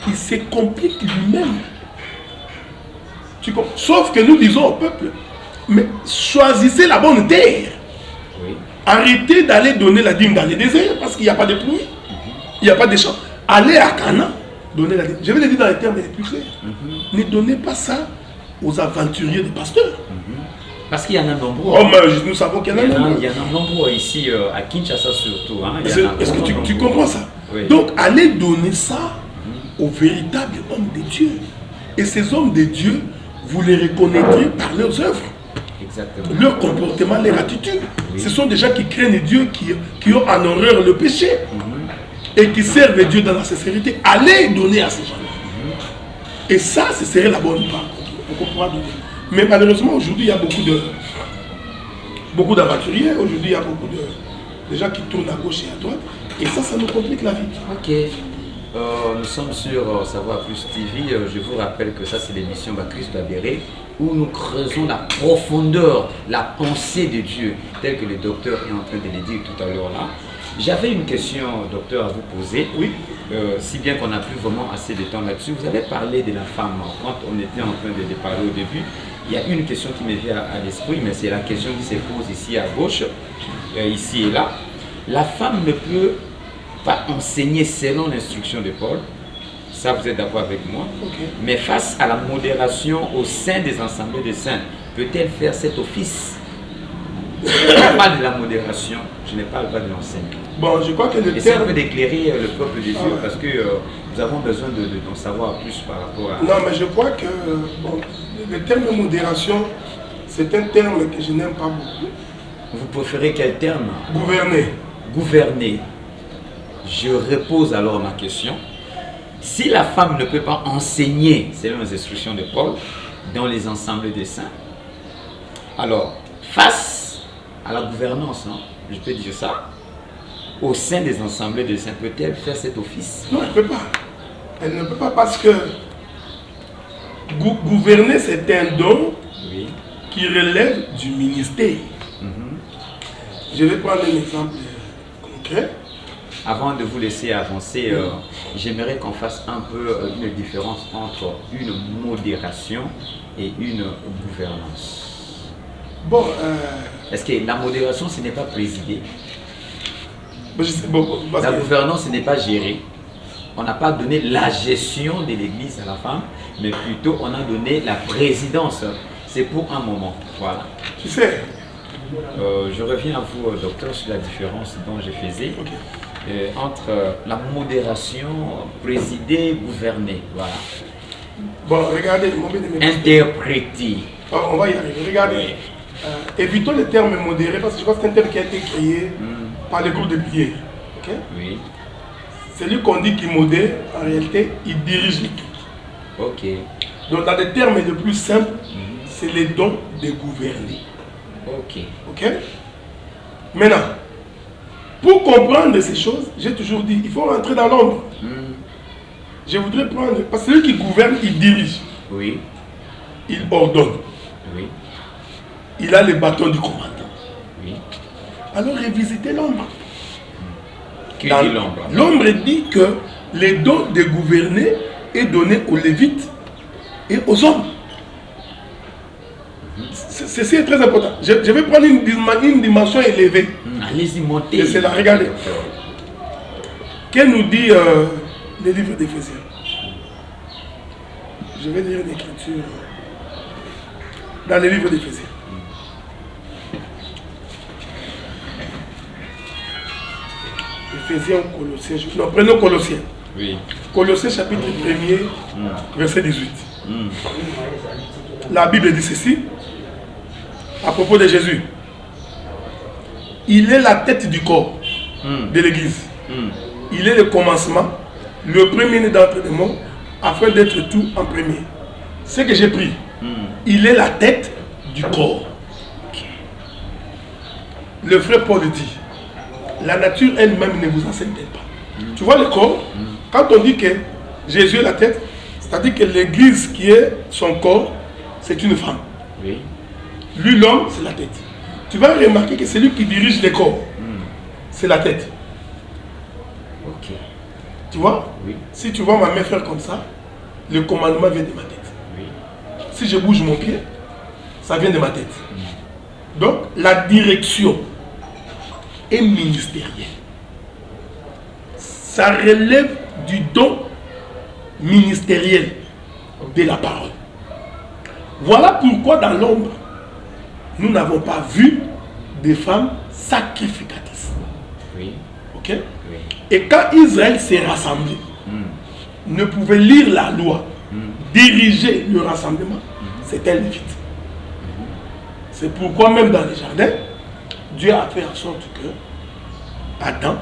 il se complique lui-même. Sauf que nous disons au peuple, mais choisissez la bonne terre. Oui. Arrêtez d'aller donner la dîme dans les déserts parce qu'il n'y a pas de pluie, il n'y a pas de champs. Allez à Cana, donnez la dîme. Je vais le dire dans les termes les plus clairs. Ne donnez pas ça aux aventuriers de pasteurs. Parce qu'il y en a nombreux. Oh, mais nous savons qu'il y en a nombreux. Il y en a nombreux ici, à Kinshasa surtout. Hein. Est-ce que tu comprends ça? Oui. Donc, allez donner ça aux véritables hommes de Dieu. Et ces hommes de Dieu, vous les reconnaîtrez par leurs œuvres. Exactement. Leur comportement, leur attitude. Oui. Ce sont des gens qui craignent Dieu, qui ont en horreur le péché. Et qui servent Dieu dans la sincérité. Allez donner à ces gens-là. Et ça, ce serait la bonne part qu'on pourra donner. Mais malheureusement, aujourd'hui, il y a beaucoup d'aventuriers. Aujourd'hui, il y a beaucoup de gens qui tournent à gauche et à droite. Et ça nous complique la vie. Ok. Nous sommes sur Savoir Plus TV. Je vous rappelle que ça, c'est l'émission Christ Abéré, où nous creusons la profondeur, la pensée de Dieu, telle que le docteur est en train de le dire tout à l'heure là. J'avais une question, docteur, à vous poser. Oui. Si bien qu'on n'a plus vraiment assez de temps là-dessus. Vous avez parlé de la femme. Quand on était en train de parler au début, il y a une question qui me vient à l'esprit, mais c'est la question qui se pose ici à gauche, ici et là. La femme ne peut pas enseigner selon l'instruction de Paul. Ça, vous êtes d'accord avec moi? Okay. Mais face à la modération au sein des assemblées des saints, peut-elle faire cet office? Je ne parle pas de la modération, je ne parle pas de l'enseignement. Bon, je crois que le Essayez un terme... peu d'éclairer le peuple de Dieu parce que nous avons besoin d'en savoir plus par rapport à... Non, mais je crois que bon, le terme modération, c'est un terme que je n'aime pas beaucoup. Vous préférez quel terme? Gouverner. Gouverner. Je repose alors ma question. Si la femme ne peut pas enseigner, selon les instructions de Paul, dans les ensembles des saints, alors, face à la gouvernance, hein, je peux dire ça, au sein des ensembles des saints, peut-elle faire cet office? Non, elle ne peut pas. Elle ne peut pas parce que gouverner, c'est un don qui relève du ministère. Je vais prendre un exemple concret. Avant de vous laisser avancer, j'aimerais qu'on fasse un peu une différence entre une modération et une gouvernance. Bon, est-ce que la modération, ce n'est pas présider? Bon, la gouvernance, ce n'est pas gérer. On n'a pas donné la gestion de l'église à la femme, mais plutôt on a donné la présidence. C'est pour un moment. Voilà. Tu sais. Je reviens à vous, docteur, sur la différence dont je faisais entre la modération, présider, gouverner. Voilà. Bon, regardez, mon bien aimé. Interpréter. On va y arriver. Regardez. Évitons le terme modéré parce que je crois que c'est un terme qui a été créé par les groupes de prière. Okay? Oui. Celui qu'on dit qui modère, en réalité, il dirige l'équipe. Ok. Donc, dans des termes les plus simples, c'est les dons de gouverner. Ok. Ok. Maintenant, pour comprendre ces choses, j'ai toujours dit, il faut rentrer dans l'ombre. Je voudrais prendre, parce que celui qui gouverne, il dirige. Oui. Il ordonne. Oui. Il a le bâton du commandant. Oui. Alors révisitez l'ombre. Qui dit l'ombre? L'ombre dit que les dons de gouverner est donné aux Lévites et aux hommes. C'est très important. Je vais prendre une dimension élevée. Allez-y, montez. Et c'est là, regardez. Qu'est-ce nous dit le livre d'Éphésiens? Je vais lire l'écriture dans le livre d'Éphésiens. Éphésiens ou Colossiens. Non, prenons Colossiens. Oui. Colossiens chapitre 1er, verset 18. La Bible dit ceci à propos de Jésus. Il est la tête du corps de l'Église. Il est le commencement, le premier-né d'entre les morts, afin d'être tout en premier. Ce que j'ai pris, il est la tête du corps. Le frère Paul dit, la nature elle-même ne vous enseigne-t-elle pas? Tu vois le corps, quand on dit que Jésus est la tête, c'est-à-dire que l'Église qui est son corps, c'est une femme. Oui. Lui, l'homme, c'est la tête. Tu vas remarquer que c'est lui qui dirige le corps. C'est la tête. Ok. Tu vois? Oui. Si tu vois ma main faire comme ça, le commandement vient de ma tête. Oui. Si je bouge mon pied, ça vient de ma tête. Donc, la direction est ministérielle. Ça relève du don ministériel de la parole. Voilà pourquoi dans l'ombre, nous n'avons pas vu des femmes sacrificatrices. Oui. Ok? Oui. Et quand Israël s'est rassemblé, ne pouvait lire la loi, diriger le rassemblement, c'était Lévite. C'est pourquoi même dans les jardins, Dieu a fait en sorte que Adam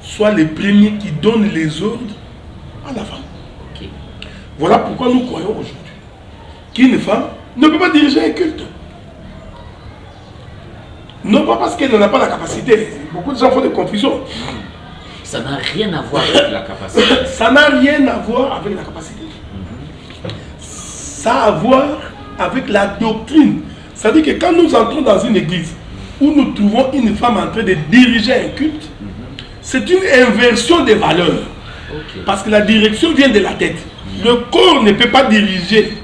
soit le premier qui donne les ordres à la femme. Ok. Voilà pourquoi nous croyons aujourd'hui qu'une femme ne peut pas diriger un culte. Non pas parce qu'elle n'en a pas la capacité. Beaucoup de gens font des confusions. Ça n'a rien à voir avec la capacité. Ça n'a rien à voir avec la capacité. Ça a à voir avec la doctrine. C'est-à-dire que quand nous entrons dans une église où nous trouvons une femme en train de diriger un culte, c'est une inversion des valeurs. Okay. Parce que la direction vient de la tête. Le corps ne peut pas diriger.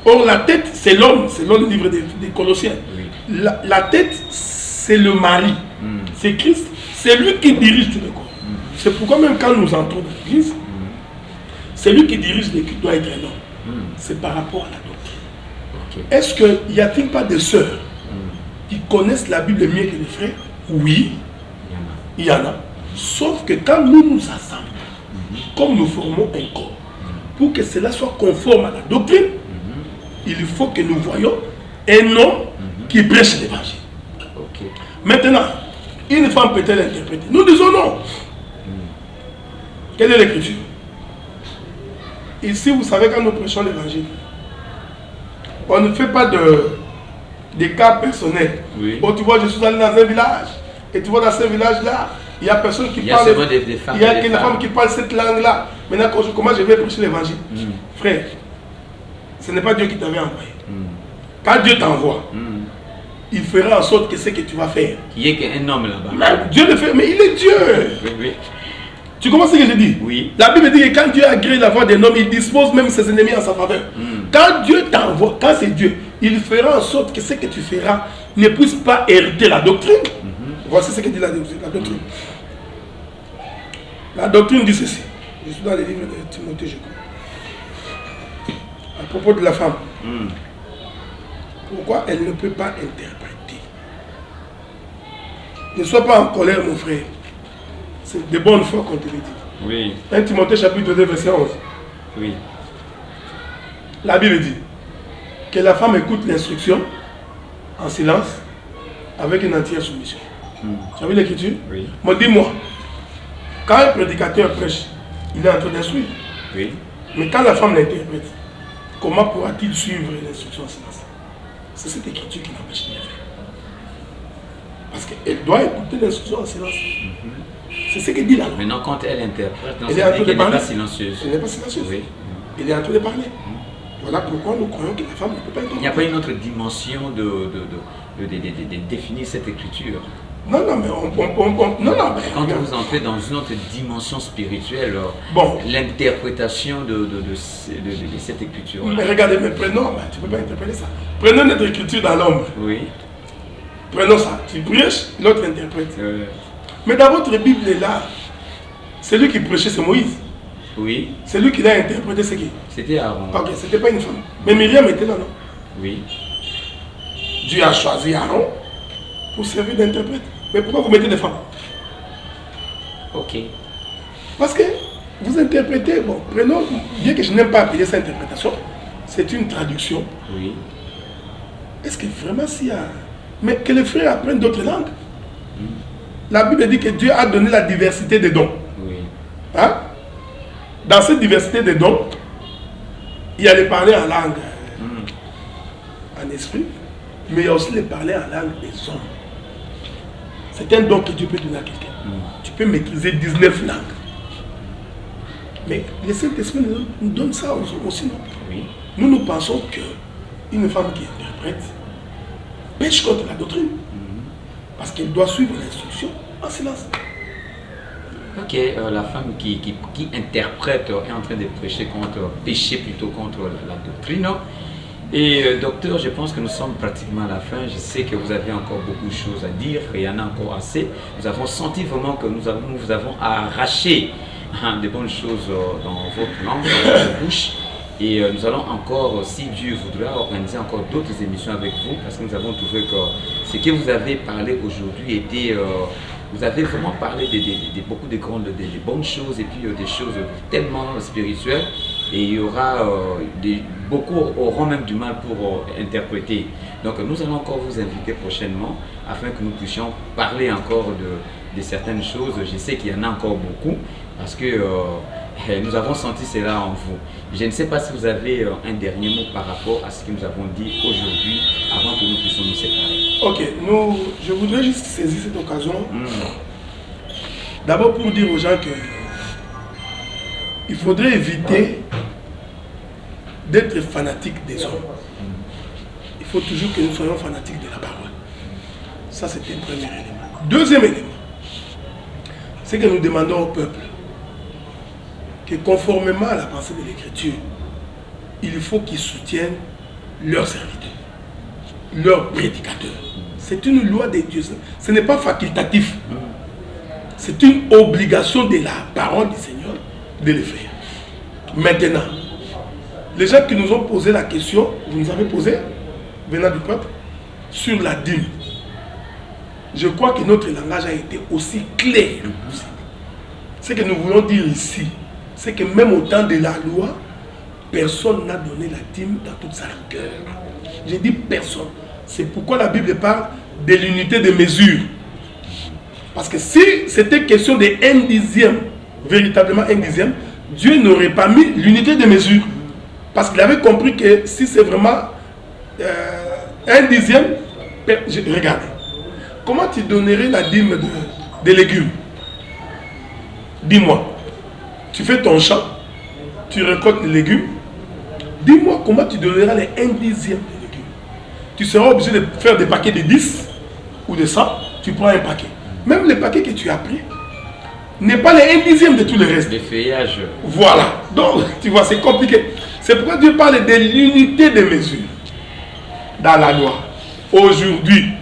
Or, la tête, c'est l'homme, selon le livre des Colossiens. Oui. La tête, c'est le mari. C'est Christ. C'est lui qui dirige tout le corps. C'est pourquoi même quand nous entrons dans l'église, c'est lui qui dirige l'équipe doit être un homme. C'est par rapport à la doctrine. Okay. Est-ce qu'il n'y a-t-il pas de sœurs qui connaissent la Bible mieux que les frères, oui, il y en a. Sauf que quand nous nous assemblons, comme nous formons un corps, pour que cela soit conforme à la doctrine, il faut que nous voyions un homme qui prêche l'évangile. Okay. Maintenant, une femme peut-elle interpréter? Nous disons non. Quelle est l'écriture? Ici, vous savez, quand nous prêchons l'évangile, on ne fait pas de cas personnels. Oui. Oh, tu vois, je suis allé dans un village, et tu vois, dans ce village-là, il y a personne qui parle. Des femmes, il y a que les femmes qui parlent cette langue-là. Maintenant, comment je vais prêcher l'évangile? Frère, ce n'est pas Dieu qui t'avait envoyé. Quand Dieu t'envoie, il fera en sorte que ce que tu vas faire. Il y a qu'un homme là-bas. Mais Dieu le fait, mais il est Dieu. Oui, oui. Tu comprends ce que je dis? Oui. La Bible dit que quand Dieu a créé la voix d'un homme, il dispose même ses ennemis en sa faveur. Quand Dieu t'envoie, quand c'est Dieu, il fera en sorte que ce que tu feras ne puisse pas hériter la doctrine. Voici ce que dit la doctrine. La doctrine dit ceci. Je suis dans les livres de Timothée, je crois. À propos de la femme. Pourquoi elle ne peut pas interpréter? Ne sois pas en colère, mon frère. C'est de bonne foi qu'on te le dit. Oui. 1 Timothée chapitre 2, verset 11. Oui. La Bible dit que la femme écoute l'instruction en silence avec une entière soumission. Tu as vu l'écriture? Oui. Mais dis-moi, quand un prédicateur prêche, il est en train d'instruire. Oui. Mais quand la femme l'interprète, comment pourra-t-il suivre l'instruction en silence? C'est cette écriture qui l'empêche de le faire. Parce qu'elle doit écouter l'instruction en silence. C'est ce que dit la loi. Maintenant, quand elle interprète, elle est en train de parler. Elle n'est pas silencieuse. Elle n'est pas silencieuse. Oui. Elle est en train de parler. Voilà pourquoi nous croyons que la femme ne peut pas interpréter. Il n'y a pas une autre dimension de définir cette écriture. Non, mais quand vous entrez dans une autre dimension spirituelle, l'interprétation de cette écriture. Mais regardez, mais prenons, tu ne peux pas interpréter ça. Prenons notre écriture dans l'ombre. Oui. Prenons ça. Tu prêches, l'autre interprète. Mais dans votre Bible là, celui qui prêchait, c'est Moïse. Oui. C'est lui qui l'a interprété, c'est qui? C'était Aaron. Ok, c'était pas une femme. Mais Myriam était là, non? Oui. Dieu a choisi Aaron pour servir d'interprète. Mais pourquoi vous mettez des femmes? Ok. Parce que vous interprétez, bon, prenons, bien que je n'aime pas appeler ça interprétation, c'est une traduction. Oui. Est-ce que vraiment s'il y a... Mais que les frères apprennent d'autres langues. La Bible dit que Dieu a donné la diversité des dons. Oui. Hein? Dans cette diversité des dons, il y a les parler en langue, en esprit, mais il y a aussi les parler en langue des hommes. C'est un don que Dieu peut donner à quelqu'un. Tu peux maîtriser 19 langues. Mais le Saint-Esprit nous donne ça aussi, non? Oui. Nous pensons qu'une femme qui interprète pêche contre la doctrine. Parce qu'elle doit suivre l'instruction en silence. Ok, la femme qui interprète est en train de prêcher contre, pécher plutôt contre la doctrine. Et docteur, je pense que nous sommes pratiquement à la fin. Je sais que vous avez encore beaucoup de choses à dire, et il y en a encore assez. Nous avons senti vraiment que nous vous avons arraché de bonnes choses dans votre langue, dans votre bouche. Et nous allons encore, si Dieu voudra, organiser encore d'autres émissions avec vous, parce que nous avons trouvé que ce que vous avez parlé aujourd'hui était... vous avez vraiment parlé de beaucoup de grandes, de bonnes choses et puis des choses tellement spirituelles. Et il y aura, beaucoup auront même du mal pour interpréter. Donc nous allons encore vous inviter prochainement afin que nous puissions parler encore de certaines choses. Je sais qu'il y en a encore beaucoup parce que nous avons senti cela en vous. Je ne sais pas si vous avez un dernier mot par rapport à ce que nous avons dit aujourd'hui avant que nous puissions nous séparer. Ok, je voudrais juste saisir cette occasion. D'abord pour dire aux gens que il faudrait éviter d'être fanatique des hommes. Il faut toujours que nous soyons fanatiques de la parole. Ça, c'est un premier élément. Deuxième élément, c'est que nous demandons au peuple que conformément à la pensée de l'Écriture, il faut qu'ils soutiennent leurs serviteurs, leurs prédicateurs. C'est une loi de Dieu. Ce n'est pas facultatif. C'est une obligation de la parole du Seigneur de le faire. Maintenant, les gens qui nous ont posé la question, vous nous avez posé, venant du peuple, sur la dîme. je crois que notre langage a été aussi clair. Ce que nous voulons dire ici, c'est que même au temps de la loi, personne n'a donné la dîme dans toute sa longueur. J'ai dit personne. C'est pourquoi la Bible parle de l'unité de mesure. Parce que si c'était question de 1/10, véritablement 1/10, Dieu n'aurait pas mis l'unité de mesure. Parce qu'il avait compris que si c'est vraiment 1/10, regardez, comment tu donnerais la dîme de légumes? Dis-moi, tu fais ton champ, tu récoltes les légumes, dis-moi comment tu donneras les 1/10 des légumes. Tu seras obligé de faire des paquets de 10 ou de 100, tu prends un paquet. Même le paquet que tu as pris n'est pas les 1/10 de tout le reste. Les feuillages. Voilà. Donc, tu vois, c'est compliqué. C'est pourquoi Dieu parle de l'unité de mesure dans la loi. Aujourd'hui,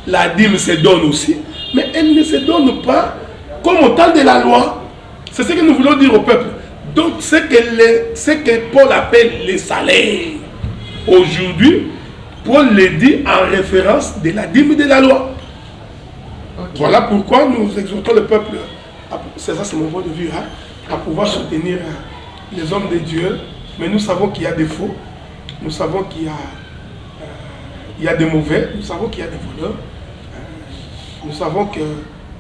la dîme se donne aussi, mais elle ne se donne pas comme au temps de la loi. C'est ce que nous voulons dire au peuple. Donc, ce que Paul appelle les salaires. Aujourd'hui, Paul le dit en référence de la dîme de la loi. Okay. Voilà pourquoi nous exhortons le peuple, c'est mon point de vue, hein, à pouvoir soutenir les hommes de Dieu. Mais nous savons qu'il y a des faux, nous savons qu'il y a des mauvais, nous savons qu'il y a des voleurs, nous savons qu'il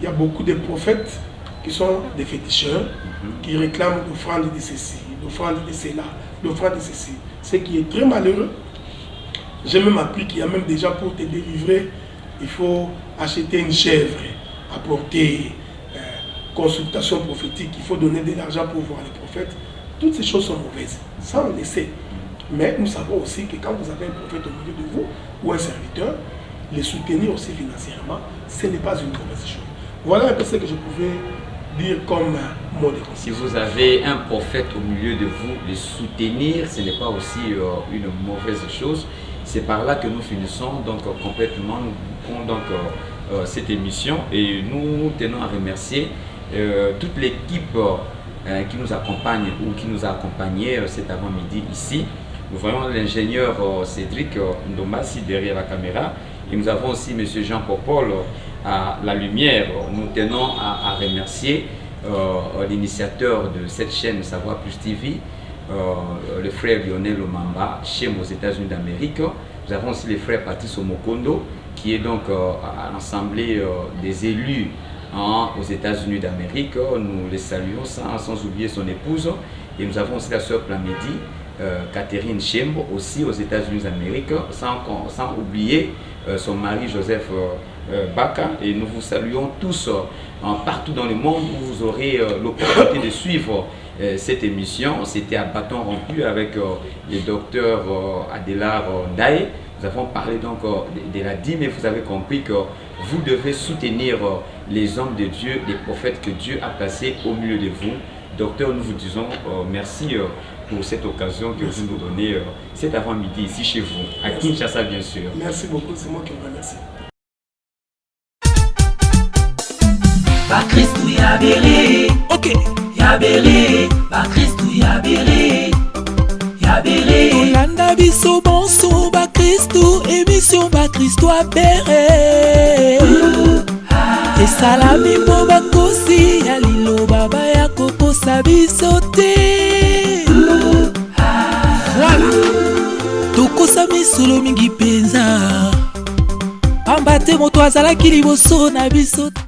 y a beaucoup de prophètes qui sont des féticheurs, qui réclament l'offrande de ceci, l'offrande de cela, l'offrande de ceci. Ce qui est très malheureux. J'ai même appris qu'il y a même déjà pour te délivrer, il faut acheter une chèvre, apporter consultation prophétique, il faut donner de l'argent pour voir les prophètes. Toutes ces choses sont mauvaises. Ça, on le sait. Mais nous savons aussi que quand vous avez un prophète au milieu de vous, ou un serviteur, les soutenir aussi financièrement, ce n'est pas une mauvaise chose. Voilà un peu ce que je pouvais dire comme mot de conseil. Si vous avez un prophète au milieu de vous, les soutenir, ce n'est pas aussi une mauvaise chose. C'est par là que nous finissons donc complètement, nous bouclons donc cette émission et nous tenons à remercier toute l'équipe qui nous accompagne ou qui nous a accompagnés cet avant-midi ici. Nous voyons l'ingénieur Cédric Ndombasi derrière la caméra et nous avons aussi M. Jean Popol à la lumière. Nous tenons à remercier l'initiateur de cette chaîne Savoir Plus TV, le frère Lionel Omamba, chez aux États-Unis d'Amérique. Nous avons aussi le frère Patrice Omokondo, qui est donc à l'Assemblée des élus aux États-Unis d'Amérique. Nous les saluons sans oublier son épouse. Et nous avons aussi la sœur Plamedi, Catherine Chembo, aussi aux États-Unis d'Amérique, sans oublier son mari Joseph Baka. Et nous vous saluons tous partout dans le monde où vous aurez l'opportunité de suivre cette émission. C'était à bâton rompu avec le docteur Adélard Ndaye. Nous avons parlé donc de la dîme et vous avez compris que vous devez soutenir les hommes de Dieu, les prophètes que Dieu a placés au milieu de vous. Docteur, nous vous disons merci pour cette occasion que vous nous donnez cet avant-midi ici chez vous, à Kinshasa bien sûr. Merci beaucoup, c'est moi qui vous remercie. Ba Christou Yabere, ok, Yabere, Ba Christou Yabere, Yabere. Olanda biso bonso Ba Christou, émission Ba Christou Yabere. Et salami mo bakosi ya lilo baba ya koko sabisote. Voilà. Toko sami solo mingi penza. Pambate moto azala kiliboso na bisote.